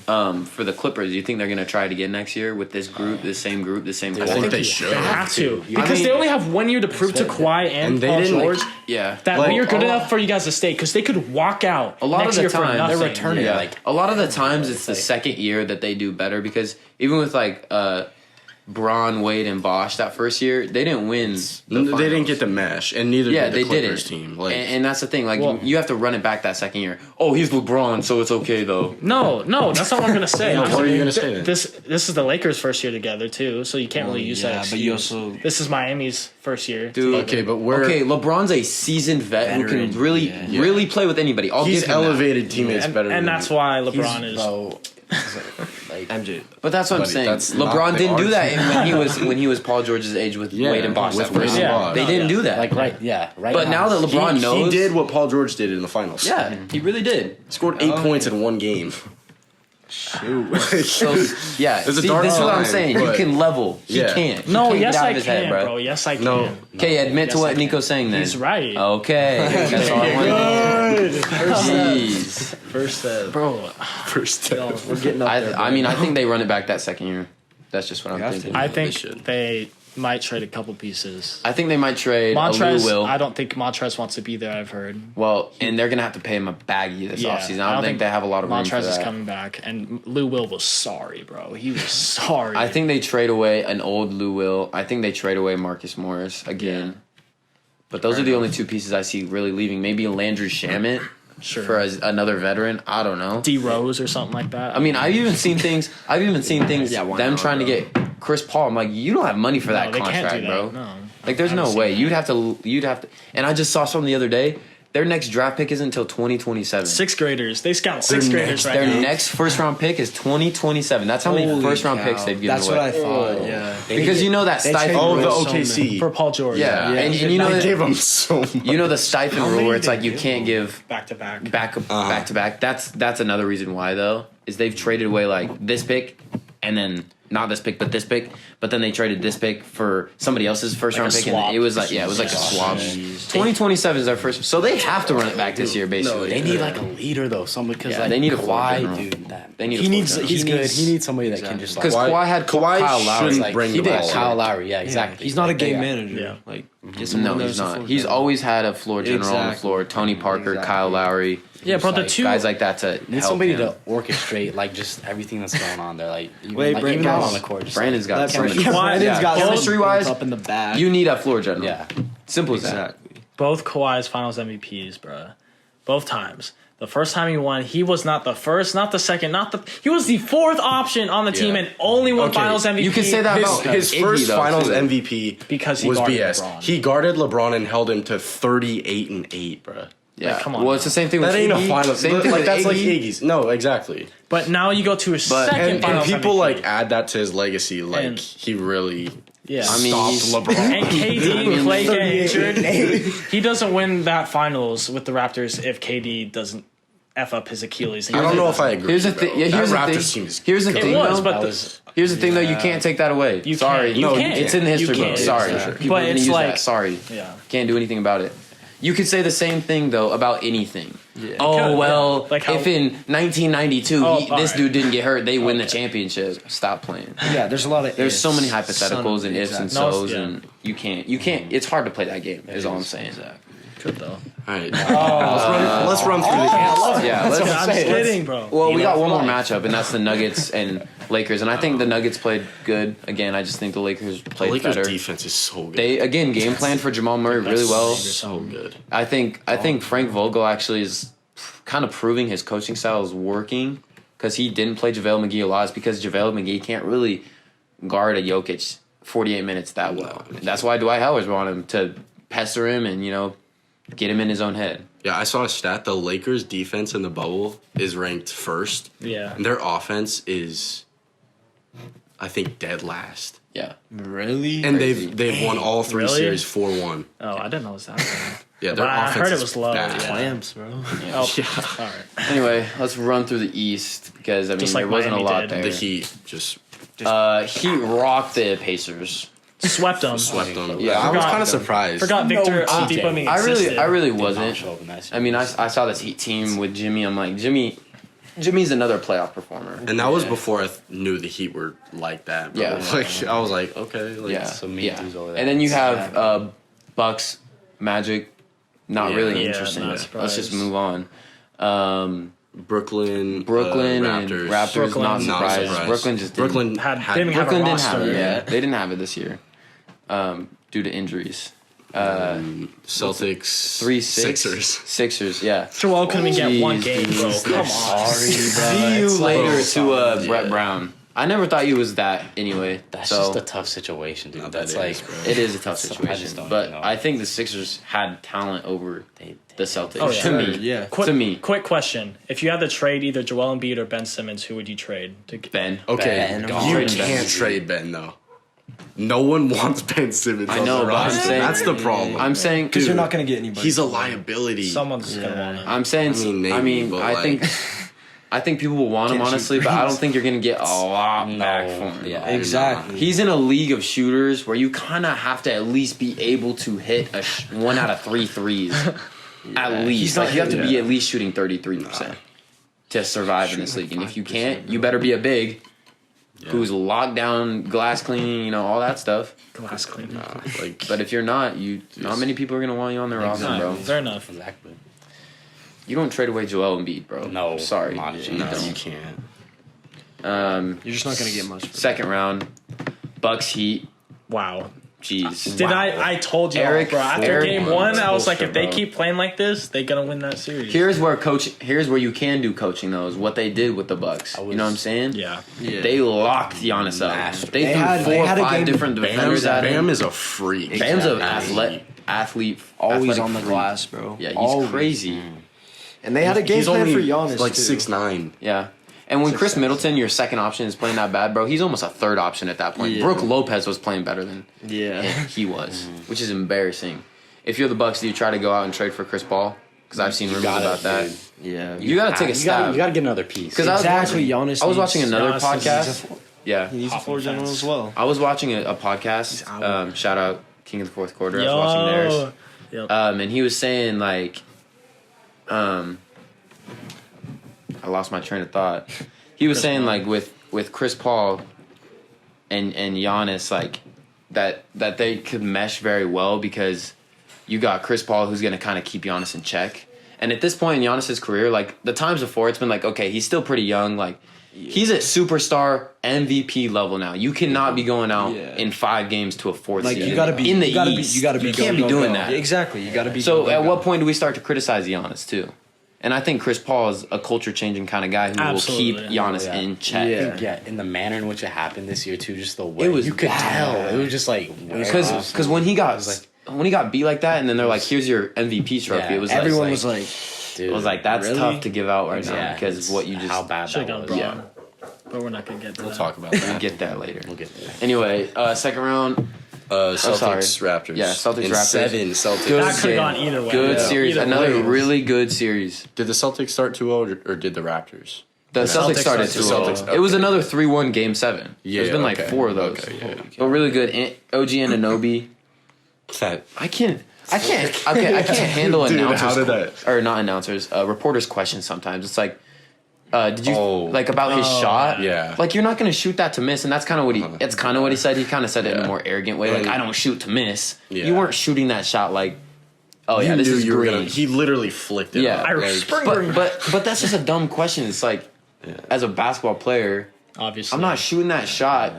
for the Clippers, do you think they're gonna try it again next year with this group, the same
I think they should.
They have to because
I mean-
they only have 1 year to prove to Kawhi and
they
Paul
didn't, like-
George
Yeah.
that
like,
we are good
all-
enough for you guys to stay because they could walk out
A lot
next
of the
year for
time,
nothing.
they're returning.
Yeah.
Like,
A lot of the times it's the second year that they do better because even with like Braun, Wade, and Bosch that first year, they didn't win.
They didn't get the mesh, and neither
Yeah,
did the
they
Clippers
didn't.
team. Like,
And that's the thing. Like
Well-
you have to run it back that second year. Oh, he's LeBron, so it's okay though.
No, that's not what I'm gonna say.
What are you gonna say then?
This is the Lakers' first year together too, so you can't really use that.
yeah,
Excuse.
but you also
This is Miami's first year.
Dude,
okay, but we're
Okay, LeBron's a seasoned vet who
Veteran,
can really,
yeah.
really play with anybody. I'll
he's
give him that.
elevated teammates better,
and
than
that's why
he's,
LeBron is.
bro, like,
MJ.
But that's what I'm
Buddy,
saying.
that's not
LeBron
the
didn't do that
argument.
when he was Paul George's age with Wade and Bosch
with
that first
Wade
year.
and
Yeah.
Bosch.
They didn't do that.
like right.
But now that LeBron knows,
he did what Paul George did in the finals.
Yeah, he really did.
Scored 8 points in one game.
So yeah,
It's a
see,
dark
this is what I'm
line,
saying. He
but-
can level. He
Yeah.
can't. He
No,
can't
yes
get out
I
of his
can,
head,
bro. Yes I can.
No.
Okay, admit to
Yes, I
what
can.
Nico's saying then.
He's right.
Okay, that's all I wanted. Jeez,
First step.
Bro,
First
No, we're getting up there.
I mean, I think they run it back that second year. That's just what I'm
have to.
thinking.
I
They
think
should.
they might trade a couple pieces.
I think they might trade a Lou
Montrez,
Will.
I don't think Montrez wants to be there. I've heard.
Well, and they're gonna have to pay him a baggie this offseason. I don't think they have a lot of room for
Montrez is
that.
coming back, and Lou Will was sorry, bro. He was sorry.
I think they trade away an old Lou Will. I think they trade away Marcus Morris again. But those are the only two pieces I see really leaving. Maybe Landry Shamet
Sure.
for another veteran. I don't know.
D Rose or something like that.
I mean, I've even seen things.
Yeah, why
them
not,
trying
bro?
to get Chris Paul. I'm like, you don't have money for that
they can't
contract,
do that.
bro.
No.
Like, there's
I
no
haven't
way.
seen
You'd have to. And I just saw something the other day. Their next draft pick isn't until 2027.
Sixth graders. They scout sixth graders right
Their
now.
next first round pick is 2027. That's how many
Holy
first round
cow.
picks they've given
That's
away.
what I thought. Yeah.
Because you know that stipend
Oh, the
rule.
OKC.
For Paul George.
Yeah,
Yeah.
and you know
They
that,
gave him so much.
you know the stipend
How
rule
many
where it's
they
like you
give
can't give
Back to back.
back to back. That's another reason why though is they've traded away like this pick and then not this pick but this pick, but then they traded this pick for somebody else's first round
a
pick
swap.
and it was like a swap. 2027 is our first, so they have to run it back this year basically.
They need like a leader though, somebody because
Yeah,
like
they need a floor
Kawhi,
general.
dude. That
They need
he
a floor
needs.
general.
He's good.
Exactly.
He needs somebody that can just like.
Because Kawhi had
Kawhi
Kyle Lowry.
shouldn't
like,
bring
he
the
did
ball.
Kyle Lowry, yeah, exactly.
He's not a
Like,
game
they-
manager.
Yeah.
Like, get
No,
someone
he's
there's a
not.
floor
He's
general.
always had a floor general on the
Exactly.
floor. Tony Parker,
Exactly.
Kyle Lowry,
Yeah, bro. The
like,
two
guys like that to
Need
help
somebody
him.
to orchestrate like just everything that's going on there. Like even,
Wait,
like,
Brent,
even out
guys.
on the court. Just
Brandon's got
That
so much.
Brandon's
Yeah.
got
Chemistry-wise,
up in the back.
You need a floor general.
yeah.
Simple as that.
Exactly.
both Kawhi's Finals MVPs, bro. Both times. The first time he won, he was not the first, not the second, he was the fourth option on the team
Yeah.
and only won
Okay,
Finals MVP.
You can say that about
His
Iggy,
first
though,
Finals
too.
MVP
Because he
was
guarded
BS.
LeBron.
He guarded LeBron and held him to 38-8, bro.
Yeah,
Like, come on
well, it's
now.
the same thing with
That ain't
Iggy.
a final.
Same thing
like
with
that's like
Iggy.
Iggy's. No, exactly.
But now you go to his
But-
second
And
Finals
people
MVP.
like add that to his legacy. Like
And-
he really
yeah.
I mean,
stopped
he's-
LeBron.
And KD,
mean,
Clay get injured. He doesn't win that Finals with the Raptors if KD doesn't F up his Achilles.
I don't know if I agree.
Here's the
bro.
thing. Yeah,
That
here's the
Raptors
thing.
team is
Here's the
It
thing.
was,
though.
but
That was
Here's the thing, though. You can't take that away.
You
Sorry.
can't. You
No,
can't.
it's in the history
You
book.
can't.
Sorry.
Yeah.
People
But
are gonna
it's
use
like-
that. Sorry.
Yeah.
Can't do anything about it. You could say the same thing though about anything.
Yeah.
Oh
could,
well,
yeah. Like how-
if in 1992
Oh,
this
alright.
dude didn't get hurt, they win the championship. Stop playing.
Yeah, there's a lot of.
There's
ifs.
so many
Son
hypotheticals
of-
and ifs and
No,
so's,
yeah.
and you can't. It's hard to play that game. Is all I'm saying.
Good though.
All right. Let's run through the
Yeah, let's.
I'm just kidding, bro.
Well, we got one more matchup, and that's the Nuggets and Lakers, and I think the Nuggets played good. Again, I just think the Lakers played
Lakers
better.
defense is so good.
They again game planned for Jamal Murray really well.
so good.
I think Frank Vogel actually is kind of proving his coaching style is working because he didn't play JaVale McGee a lot. It's because JaVale McGee can't really guard a Jokic 48 minutes that well. That's why Dwight Howard's wanted him to pester him and get him in his own head.
Yeah, I saw a stat. The Lakers defense in the bubble is ranked first.
Yeah.
And their offense is, I think, dead last.
Yeah,
Really?
And they've won all three
Really?
series 4-1.
Oh, I didn't know it was that bad.
Yeah,
But
their
I
offense
heard it
is
was low,
bad.
yeah.
Clamps, bro.
Oh, all right.
Anyway, let's run through the East because I mean
Just
there
like
wasn't
Miami
a lot
did.
there.
The Heat just
Heat rocked the Pacers.
Swept them.
swept them.
Yeah,
I was
forgot-
kind of surprised.
Forgot Victor
No,
Oladipo being
I
existed.
really
Did not
wasn't.
show up in that
I mean, I saw this Heat team with Jimmy. I'm like, Jimmy's another playoff performer.
And that was before I knew the Heat were like that. Bro.
Yeah.
Like I was like, okay, like
Yeah,
some meat
yeah.
dudes over there.
And then you have Bucks, Magic. Not
Yeah.
really
Yeah,
interesting.
not
Let's
surprised.
just move on.
Brooklyn,
Brooklyn
Raptors.
and Raptors.
Brooklyn.
Not
Not
surprised.
surprised.
Brooklyn just
Brooklyn
Had-
had
didn't have a
Brooklyn didn't have
roster.
it.
Yeah.
They didn't have it this year due to injuries.
Celtics,
3-6
Sixers.
Yeah.
Joel couldn't even get one
Jeez,
game, bro.
dude.
Come on.
See you later to
Yeah.
Brett Brown. I never thought he was that anyway.
That's
so
just a tough situation, dude.
No,
That's
that
like
is, bro.
it is a tough
I just
situation.
don't
But
even know.
I think the Sixers had talent over the Celtics.
Oh, yeah.
To me,
Yeah.
Quick,
To me.
quick question: if you had to trade either Joel Embiid or Ben Simmons, who would you trade?
Ben.
Okay,
Ben.
you
Trading Ben.
can't trade Ben though. No one wants Ben Simmons.
I
on
know,
their
but I'm
roster.
saying-
That's the problem.
I'm saying
Because you're not going to get anybody.
He's a liability.
Someone's gonna want him.
I'm saying.
I mean, maybe, but,
I
like-
think. I think people will want him
Can't shoot
honestly, but I don't
threes.
think you're gonna get a lot
No,
back for him.
yeah.
Exactly.
He's in a league of shooters where you kind of have to at least be able to hit 1 out of 3 threes. At least.
He's not
Like, you have to be
hitting-
at least shooting 33% to survive in this league. And if you can't, you better be a big who's locked down, glass cleaning, all that stuff.
Glass cleaning.
like,
But if you're not, not many people are gonna want you on their roster,
Alright,
bro.
fair enough.
Exactly.
You don't trade away Joel Embiid, bro.
No,
Sorry.
not
You
even.
no,
don't.
you can't.
You're just not going to get much. For
Second round, Bucks Heat.
Wow.
Jeez.
Did I told you,
Eric,
bro. After
Eric,
game one, I was like,
bullshit,
if they
bro.
keep playing like this, they're gonna win that series.
Here's where you can do coaching though, is what they did with the Bucks. You know what I'm saying?
Yeah.
They locked Giannis up.
Master.
They
They
threw
had- they
4 or
had a
5
game-
different defenders at him.
Bam is a freak.
Bam's an
Exactly.
athlete,
Always
athletic
on the
freak.
glass, bro.
Yeah, he's
Always.
crazy.
And they had a game
He's
plan
only
for Giannis,
like
too.
6'9".
Yeah. And when Chris
6'7".
Middleton, your second option, is playing that bad, bro, he's almost a third option at that point.
Yeah.
Brooke Lopez was playing better than
Yeah.
he was, which is embarrassing. If you're the Bucks, do you try to go out and trade for Chris Paul? Because I've seen rumors about that.
dude.
Yeah.
You got to take a stab.
You got to get another piece.
'Cause I was
Exactly,
watching-
Giannis
I was
needs-
watching another
Giannis needs
podcast. Yeah.
He needs a floor general as well.
I was watching a podcast. Shout out King of the Fourth Quarter. I was
Yo.
watching theirs.
Yep.
And he was saying like, I lost my train of thought. He was saying like with Chris Paul and Giannis, like that they could mesh very well because you got Chris Paul who's gonna kind of keep Giannis in check. And at this point in Giannis's career, like the times before, it's been like, okay, he's still pretty young. Like he's at superstar MVP level now. You cannot be going out
Yeah.
in 5 games to a 4th
Like
seed.
you gotta be
in the
you gotta
East.
Be, you gotta be
You can't
go,
be
go,
doing
go.
that.
Yeah, exactly. You gotta be.
So
go,
at
go.
what point do we start to criticize Giannis too? And I think Chris Paul is a culture changing kind of guy who
Absolutely.
will keep Giannis
Yeah.
in check.
Yeah.
In the manner in which it happened this year too, just the way
It was
you could
bad.
tell. It was just like
Because when he got beat like that, and then they're like, "Here's your MVP trophy,"
Yeah.
it was
Everyone
like,
was like,
dude,
it was like that's
really?
tough to give out right now
Yeah,
because
it's
what you just
how bad
Should've
that
gone
was.
Braun.
yeah.
But we're not gonna get to
We'll
that.
talk about
We'll
that.
get that later.
We'll get there.
Anyway, second round,
Celtics, Raptors.
Yeah, Celtics,
In
Raptors.
7 Celtics.
Good
That could've
game.
gone either way.
Good
Yeah.
series,
Either
another
way.
really good series.
Did the Celtics start 2-0 or did the Raptors?
The Celtics started
started
2-0.
2-0.
It was another 3-1 game 7. There's been like
okay.
4 of those.
Okay, yeah.
But really good. OG Anunoby.
That
I can't handle
Dude,
announcers
how did that-
or not announcers, reporters' questions sometimes. It's like, did you
Oh.
like about his shot?
Yeah.
Like you're not gonna shoot that to miss, and that's kind of what it's kind of what he said. He kind of said it in a
Yeah.
more arrogant way, like
And-
I don't shoot to miss.
Yeah.
You weren't shooting that shot like, oh yeah,
you
this
knew
is
you were
green.
gonna. He literally flicked it.
Yeah.
up.
I
Like,
but that's just a dumb question. It's like, as a basketball player,
Obviously.
I'm not shooting that shot.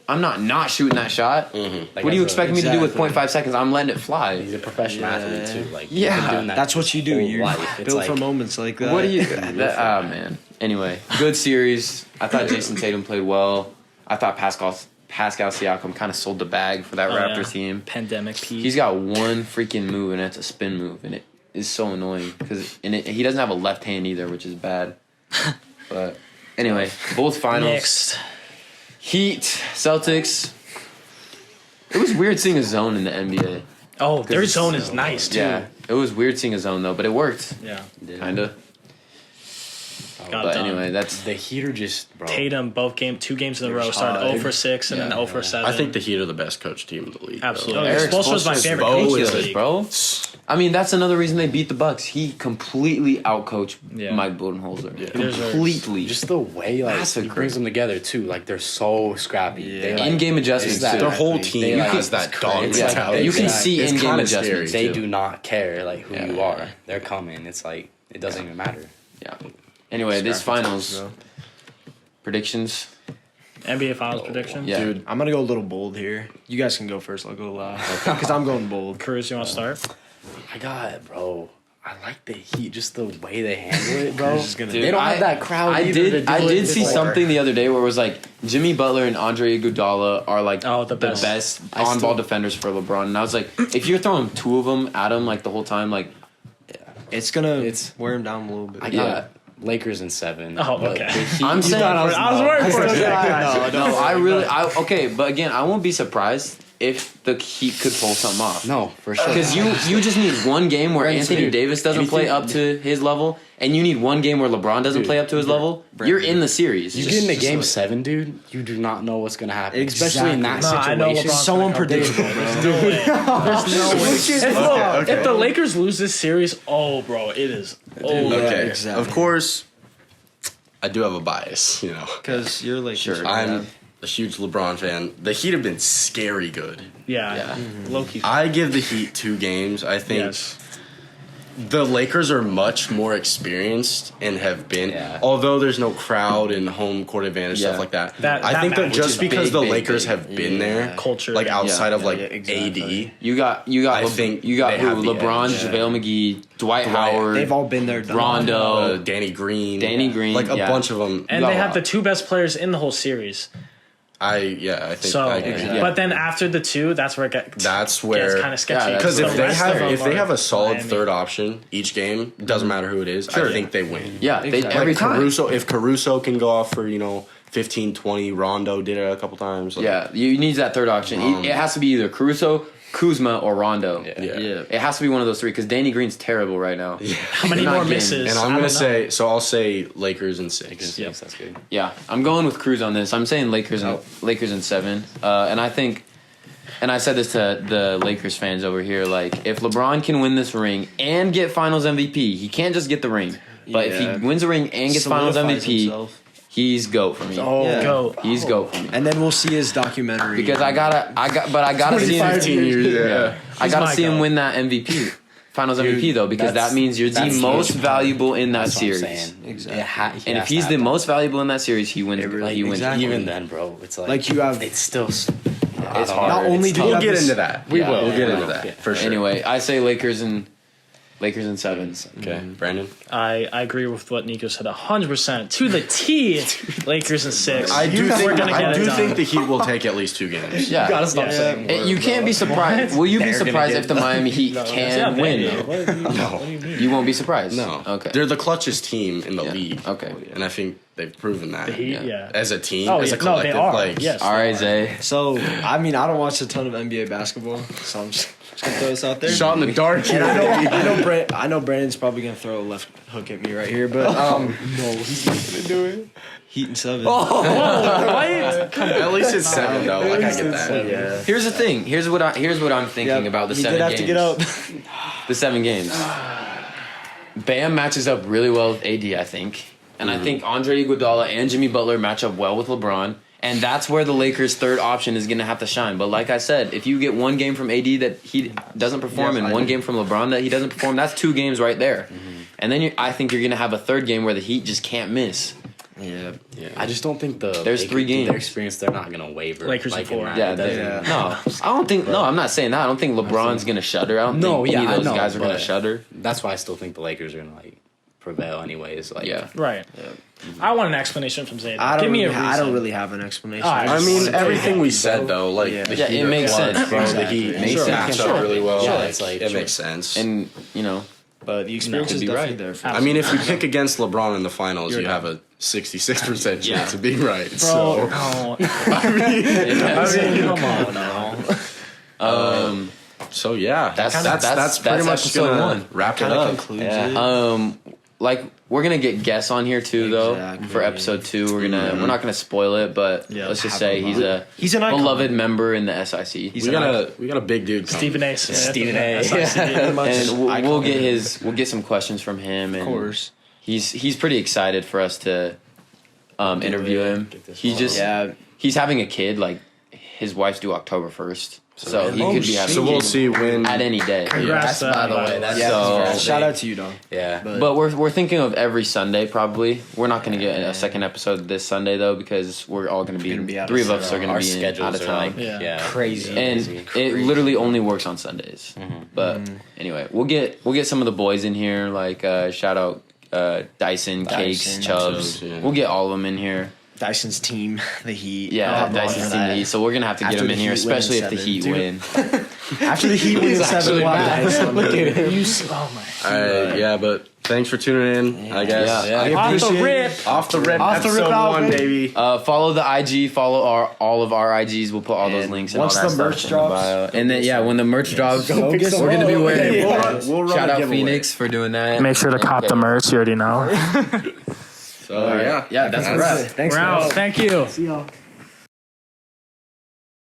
I'm not shooting that shot.
Like,
What do you
as a-
expect me to do with
exactly.
0.5 seconds? I'm letting it fly.
He's a professional
Yeah.
athlete too. Like
Yeah.
you've been doing that
that's what you do.
whole
You're
life. It's
built
like,
for moments like that.
What do you? Man. Anyway, good series. I thought Jason Tatum played well. I thought Pascal Siakam kind of sold the bag for that Raptors team.
Pandemic Pete.
He's got one freaking move, and it's a spin move, and it is so annoying because he doesn't have a left hand either, which is bad. But anyway, both finals.
Next.
Heat, Celtics. It was weird seeing a zone in the NBA.
Oh, their zone is nice too.
Yeah, it was weird seeing a zone though, but it worked.
Yeah.
Kinda.
Got
But
done.
anyway, that's
The Heat are just bro.
Tatum, two games in a row,
hot.
started 0 for 6 and then
Yeah.
0 for 7.
I think the Heat are the best coach team in the league. though.
Absolutely.
Eric
Eric Spoelstra's my
Spoelstra's
favorite
Bo
coach in
is
the
a-
league.
bro. I mean, that's another reason they beat the Bucks. He completely outcoached
Yeah.
Mike Budenholzer.
There's a-
Completely.
Just the way like he
Massacre.
brings them together too. Like they're so scrappy.
Yeah.
They, like,
In-game adjustments,
it's that-
too.
Their whole
they,
team
like,
has that dog
it's like-
mentality.
you can
Exactly.
see
It's
in-game
kinda
adjustments.
scary.
They do not care like who you
Yeah.
are. They're coming. It's like it doesn't even matter.
Yeah. Anyway, this finals
bro.
predictions.
NBA Finals prediction.
Yeah.
Dude, I'm gonna go a little bold here. You guys can go first. I'll go loud because I'm going bold.
Cruz, you want to start?
I got it, bro. I like the Heat, just the way they handle it, bro.
Cruz is gonna-
They
Dude,
don't have that crowd.
I
either
did.
to do
I
it.
did
It's
see
like-
something the other day where it was like Jimmy Butler and Andre Iguodala are like
Oh, the
the
best.
best
I
on-ball
still-
defenders for LeBron, and I was like, if you're throwing 2 of them at him like the whole time, like
It's gonna
It's-
wear him down a little bit.
I
Yeah.
got Lakers in 7.
Oh,
but
okay.
the Heat-
I'm saying,
I was worried for a second.
no, okay, but again, I won't be surprised if the Heat could pull something off.
No, for sure.
Because you just need one game where
Brandon,
Anthony
dude,
Davis doesn't play up to his level, and you need one game where LeBron doesn't
Dude,
play up to his level. You're in the series.
You
Just-
get into
just
game
like-
7, dude, you do not know what's going to happen. Especially in that
No, I know
situation.
LeBron's
so
gonna come.
unpredictable, bro.
There's no way. There's no way.
Which is
If the Lakers lose this series, oh, bro, it is. Oh,
Yeah,
Okay,
exactly.
of course, I do have a bias. You know,
Because you're like
Sure.
I'm a huge LeBron fan. The Heat have been scary good.
yeah.
Yeah.
Low-key.
I give the Heat 2 games. I think
Yes.
the Lakers are much more experienced and have been.
Yeah.
Although there's no crowd and home court advantage
Yeah.
stuff like that.
That
I think that
matters.
just because
Big,
the
big,
Lakers
big.
have been there,
Culture,
like
yeah.
outside of like
exactly.
AD,
You got
I think
you got
they
who?
have the
LeBron,
edge.
JaVale McGee, Dwight
Dwight.
Howard,
They've all been there. Done
Rondo,
Danny Green,
Green,
like a
yeah.
bunch of them.
And
got
they
a
have
lot.
the two best players in the whole series.
I think
So,
I agree.
Yeah.
but then after the two, that's where it gets
That's where
kind of sketchy.
Yeah,
because
The
if they
rest of
have
them
if they
are
have a solid
Miami.
third option each game, doesn't matter who it is. I think they win.
Yeah, they,
Exactly.
every
Like
time.
Caruso, if Caruso can go off for 15, 20, Rondo did it a couple times. Like,
Yeah, you need that third option. It has to be either Caruso, Kuzma, or Rondo.
Yeah.
It has to be one of those three because Danny Green's terrible right now.
How many
Not
more
getting-
misses?
And
I
I'm
don't
gonna
know.
say, so I'll say Lakers in 6.
Yeah, that's good.
Yeah, I'm going with Cruz on this. I'm saying Lakers in 7. And I think, and I said this to the Lakers fans over here, like if LeBron can win this ring and get Finals MVP, he can't just get the ring. But if
Yeah.
he wins a ring and gets Finals
Solidifies
MVP,
himself.
he's GOAT for me.
Yeah.
Go.
He's GOAT for me.
And then we'll see his documentary.
Because I gotta see him.
15 years,
Yeah, I
He's
gotta
my
see him
goat.
win that MVP, Finals MVP though, because
that's-
that means you're the
that's
most
huge.
valuable in that
That's what I'm
series.
saying.
Exactly.
And if he's the most valuable in that series, he wins.
really-
he wins.
exactly.
even then, bro, it's
Like you have.
it's still.
It's
It's
hard.
Not only do you
We'll
have
get
this-
into that.
We will.
We'll get
Yeah.
into that
Yeah.
for sure.
Anyway, I say Lakers in 7.
Okay, Brandon.
I agree with what Nico said 100% to the T. Lakers in 6.
I do
We're
think
gonna get
I
it
do
done.
think the Heat will take at least 2 games.
Yeah,
Gotta stop
Yeah.
saying
You can't be surprised. Will you be
They're gonna
surprised
get-
if the Miami Heat
Yeah,
can
they-
win?
What do you mean?
You won't be surprised.
No.
Okay.
They're the clutchest team in the
Yeah.
league.
Okay.
And I think they've proven that.
The Heat,
Yeah.
yeah.
As a team,
Oh,
as
yeah.
a
No,
collective,
they are.
like
Yes.
All right, Zay.
So I don't watch a ton of NBA basketball, so I'm just gonna throw this out there.
shot in the dark here.
I know Brandon's probably gonna throw a left hook at me right here, but no, he's not gonna do it. Heat and 7.
At least it's 7 though. Like I get that.
Yeah.
Here's the thing. Here's what I'm thinking about the
he
7
did have
games.
to get up.
The 7 games. Bam matches up really well with AD, I think. And I think Andre Iguodala and Jimmy Butler match up well with LeBron. And that's where the Lakers' third option is going to have to shine. But like I said, if you get one game from AD that he doesn't perform
Yes,
and
I
one
agree.
game from LeBron that he doesn't perform, that's 2 games right there. And then I think you're going to have a third game where the Heat just can't miss.
Yeah.
I just don't think
There's
they
3
can-
games.
Their experience, they're not gonna waver.
Lakers in
like
4.
that.
Yeah,
It doesn't-
yeah.
No, I don't think. No, I'm not saying that. I don't think LeBron's gonna shudder. I don't
No,
think any
yeah, I
of those
know,
guys are gonna
but-
shudder.
That's why I still think the Lakers are gonna prevail anyways.
Yeah,
Right. I want an explanation from Zay.
I
Give
don't
me a
really,
reason.
I don't really have an explanation.
All right.
I mean,
Just-
everything we said though, like
Yeah.
the
Yeah,
Heat
it
are
makes
clutch,
sense.
bro. The
Exactly.
Heat
Makes
match
sense.
up really well.
Yeah,
Like,
it's like-
it makes sense.
and
But the experience
could
is
be
definitely
right.
there. For
I mean, if you pick against LeBron in the finals,
You're
you have a 66%
Yeah.
chance of being right.
Bro,
So
no.
come on now.
So yeah,
That's-
that's
that's
pretty much
episode
gonna
1.
wrap it
Kind of
up.
concludes
Yeah.
it.
like we're gonna get guests on here too, though,
Exactly.
for episode 2. We're not gonna spoil it, but
Yeah,
let's just
have
say
him
he's
an icon.
beloved member in the SIC.
He's
We
an icon.
got a big dude. Coming.
Stephen A. Smith.
Stephen A.
SIC.
Much
and we'll
icon.
get some questions from him. And
Of course.
he's pretty excited for us to interview him.
Get this
He
on.
just
Yeah.
he's having a kid. Like his wife's due October 1st, so he
Oh,
could be having.
So
a
we'll
kid
see when.
at any day.
Congrats,
By the way, that's
Yeah,
So-
shout out to you, dog.
yeah.
But we're thinking of every Sunday probably. We're not going to get a second episode this Sunday though because we're all going to
Gonna be out of
3 of us
town.
are going to
Our
be
schedules
out of
are
time.
Yeah.
Crazy.
And it literally only works on Sundays. But anyway, we'll get some of the boys in here. Like shout out Dyson, Cakes,
Dyson,
Chubbs.
yeah.
We'll get all of them in here.
Dyson's team, the Heat.
Yeah,
I'll have him on
Dyson's
for
team.
that.
The Heat. So we're gonna have to get
After
them
the
in here,
Heat win in
especially if the
7,
Heat
dude.
win.
After the Heat win in 7, we'll have Dyson.
Look at it.
Oh my.
All right, yeah, but thanks for tuning in. I guess.
Yeah.
I
Off the
appreciate
rip.
it. Off the rip.
Off the rip
episode
out,
1,
baby.
baby.
Follow the IG. Follow all of our IGs. We'll put all those
And
links and
once
all that
the
stuff
merch
in
drops,
bio. And then when the merch drops,
Go
we're
get some
gonna be
more.
wearing.
Yeah.
We'll run
Shout
a
out
giveaway.
Phoenix for doing that.
Make sure to cop the merch. You already know.
So yeah,
Yeah, that's a wrap.
Thanks,
We're out.
guys.
Thank you.
See y'all.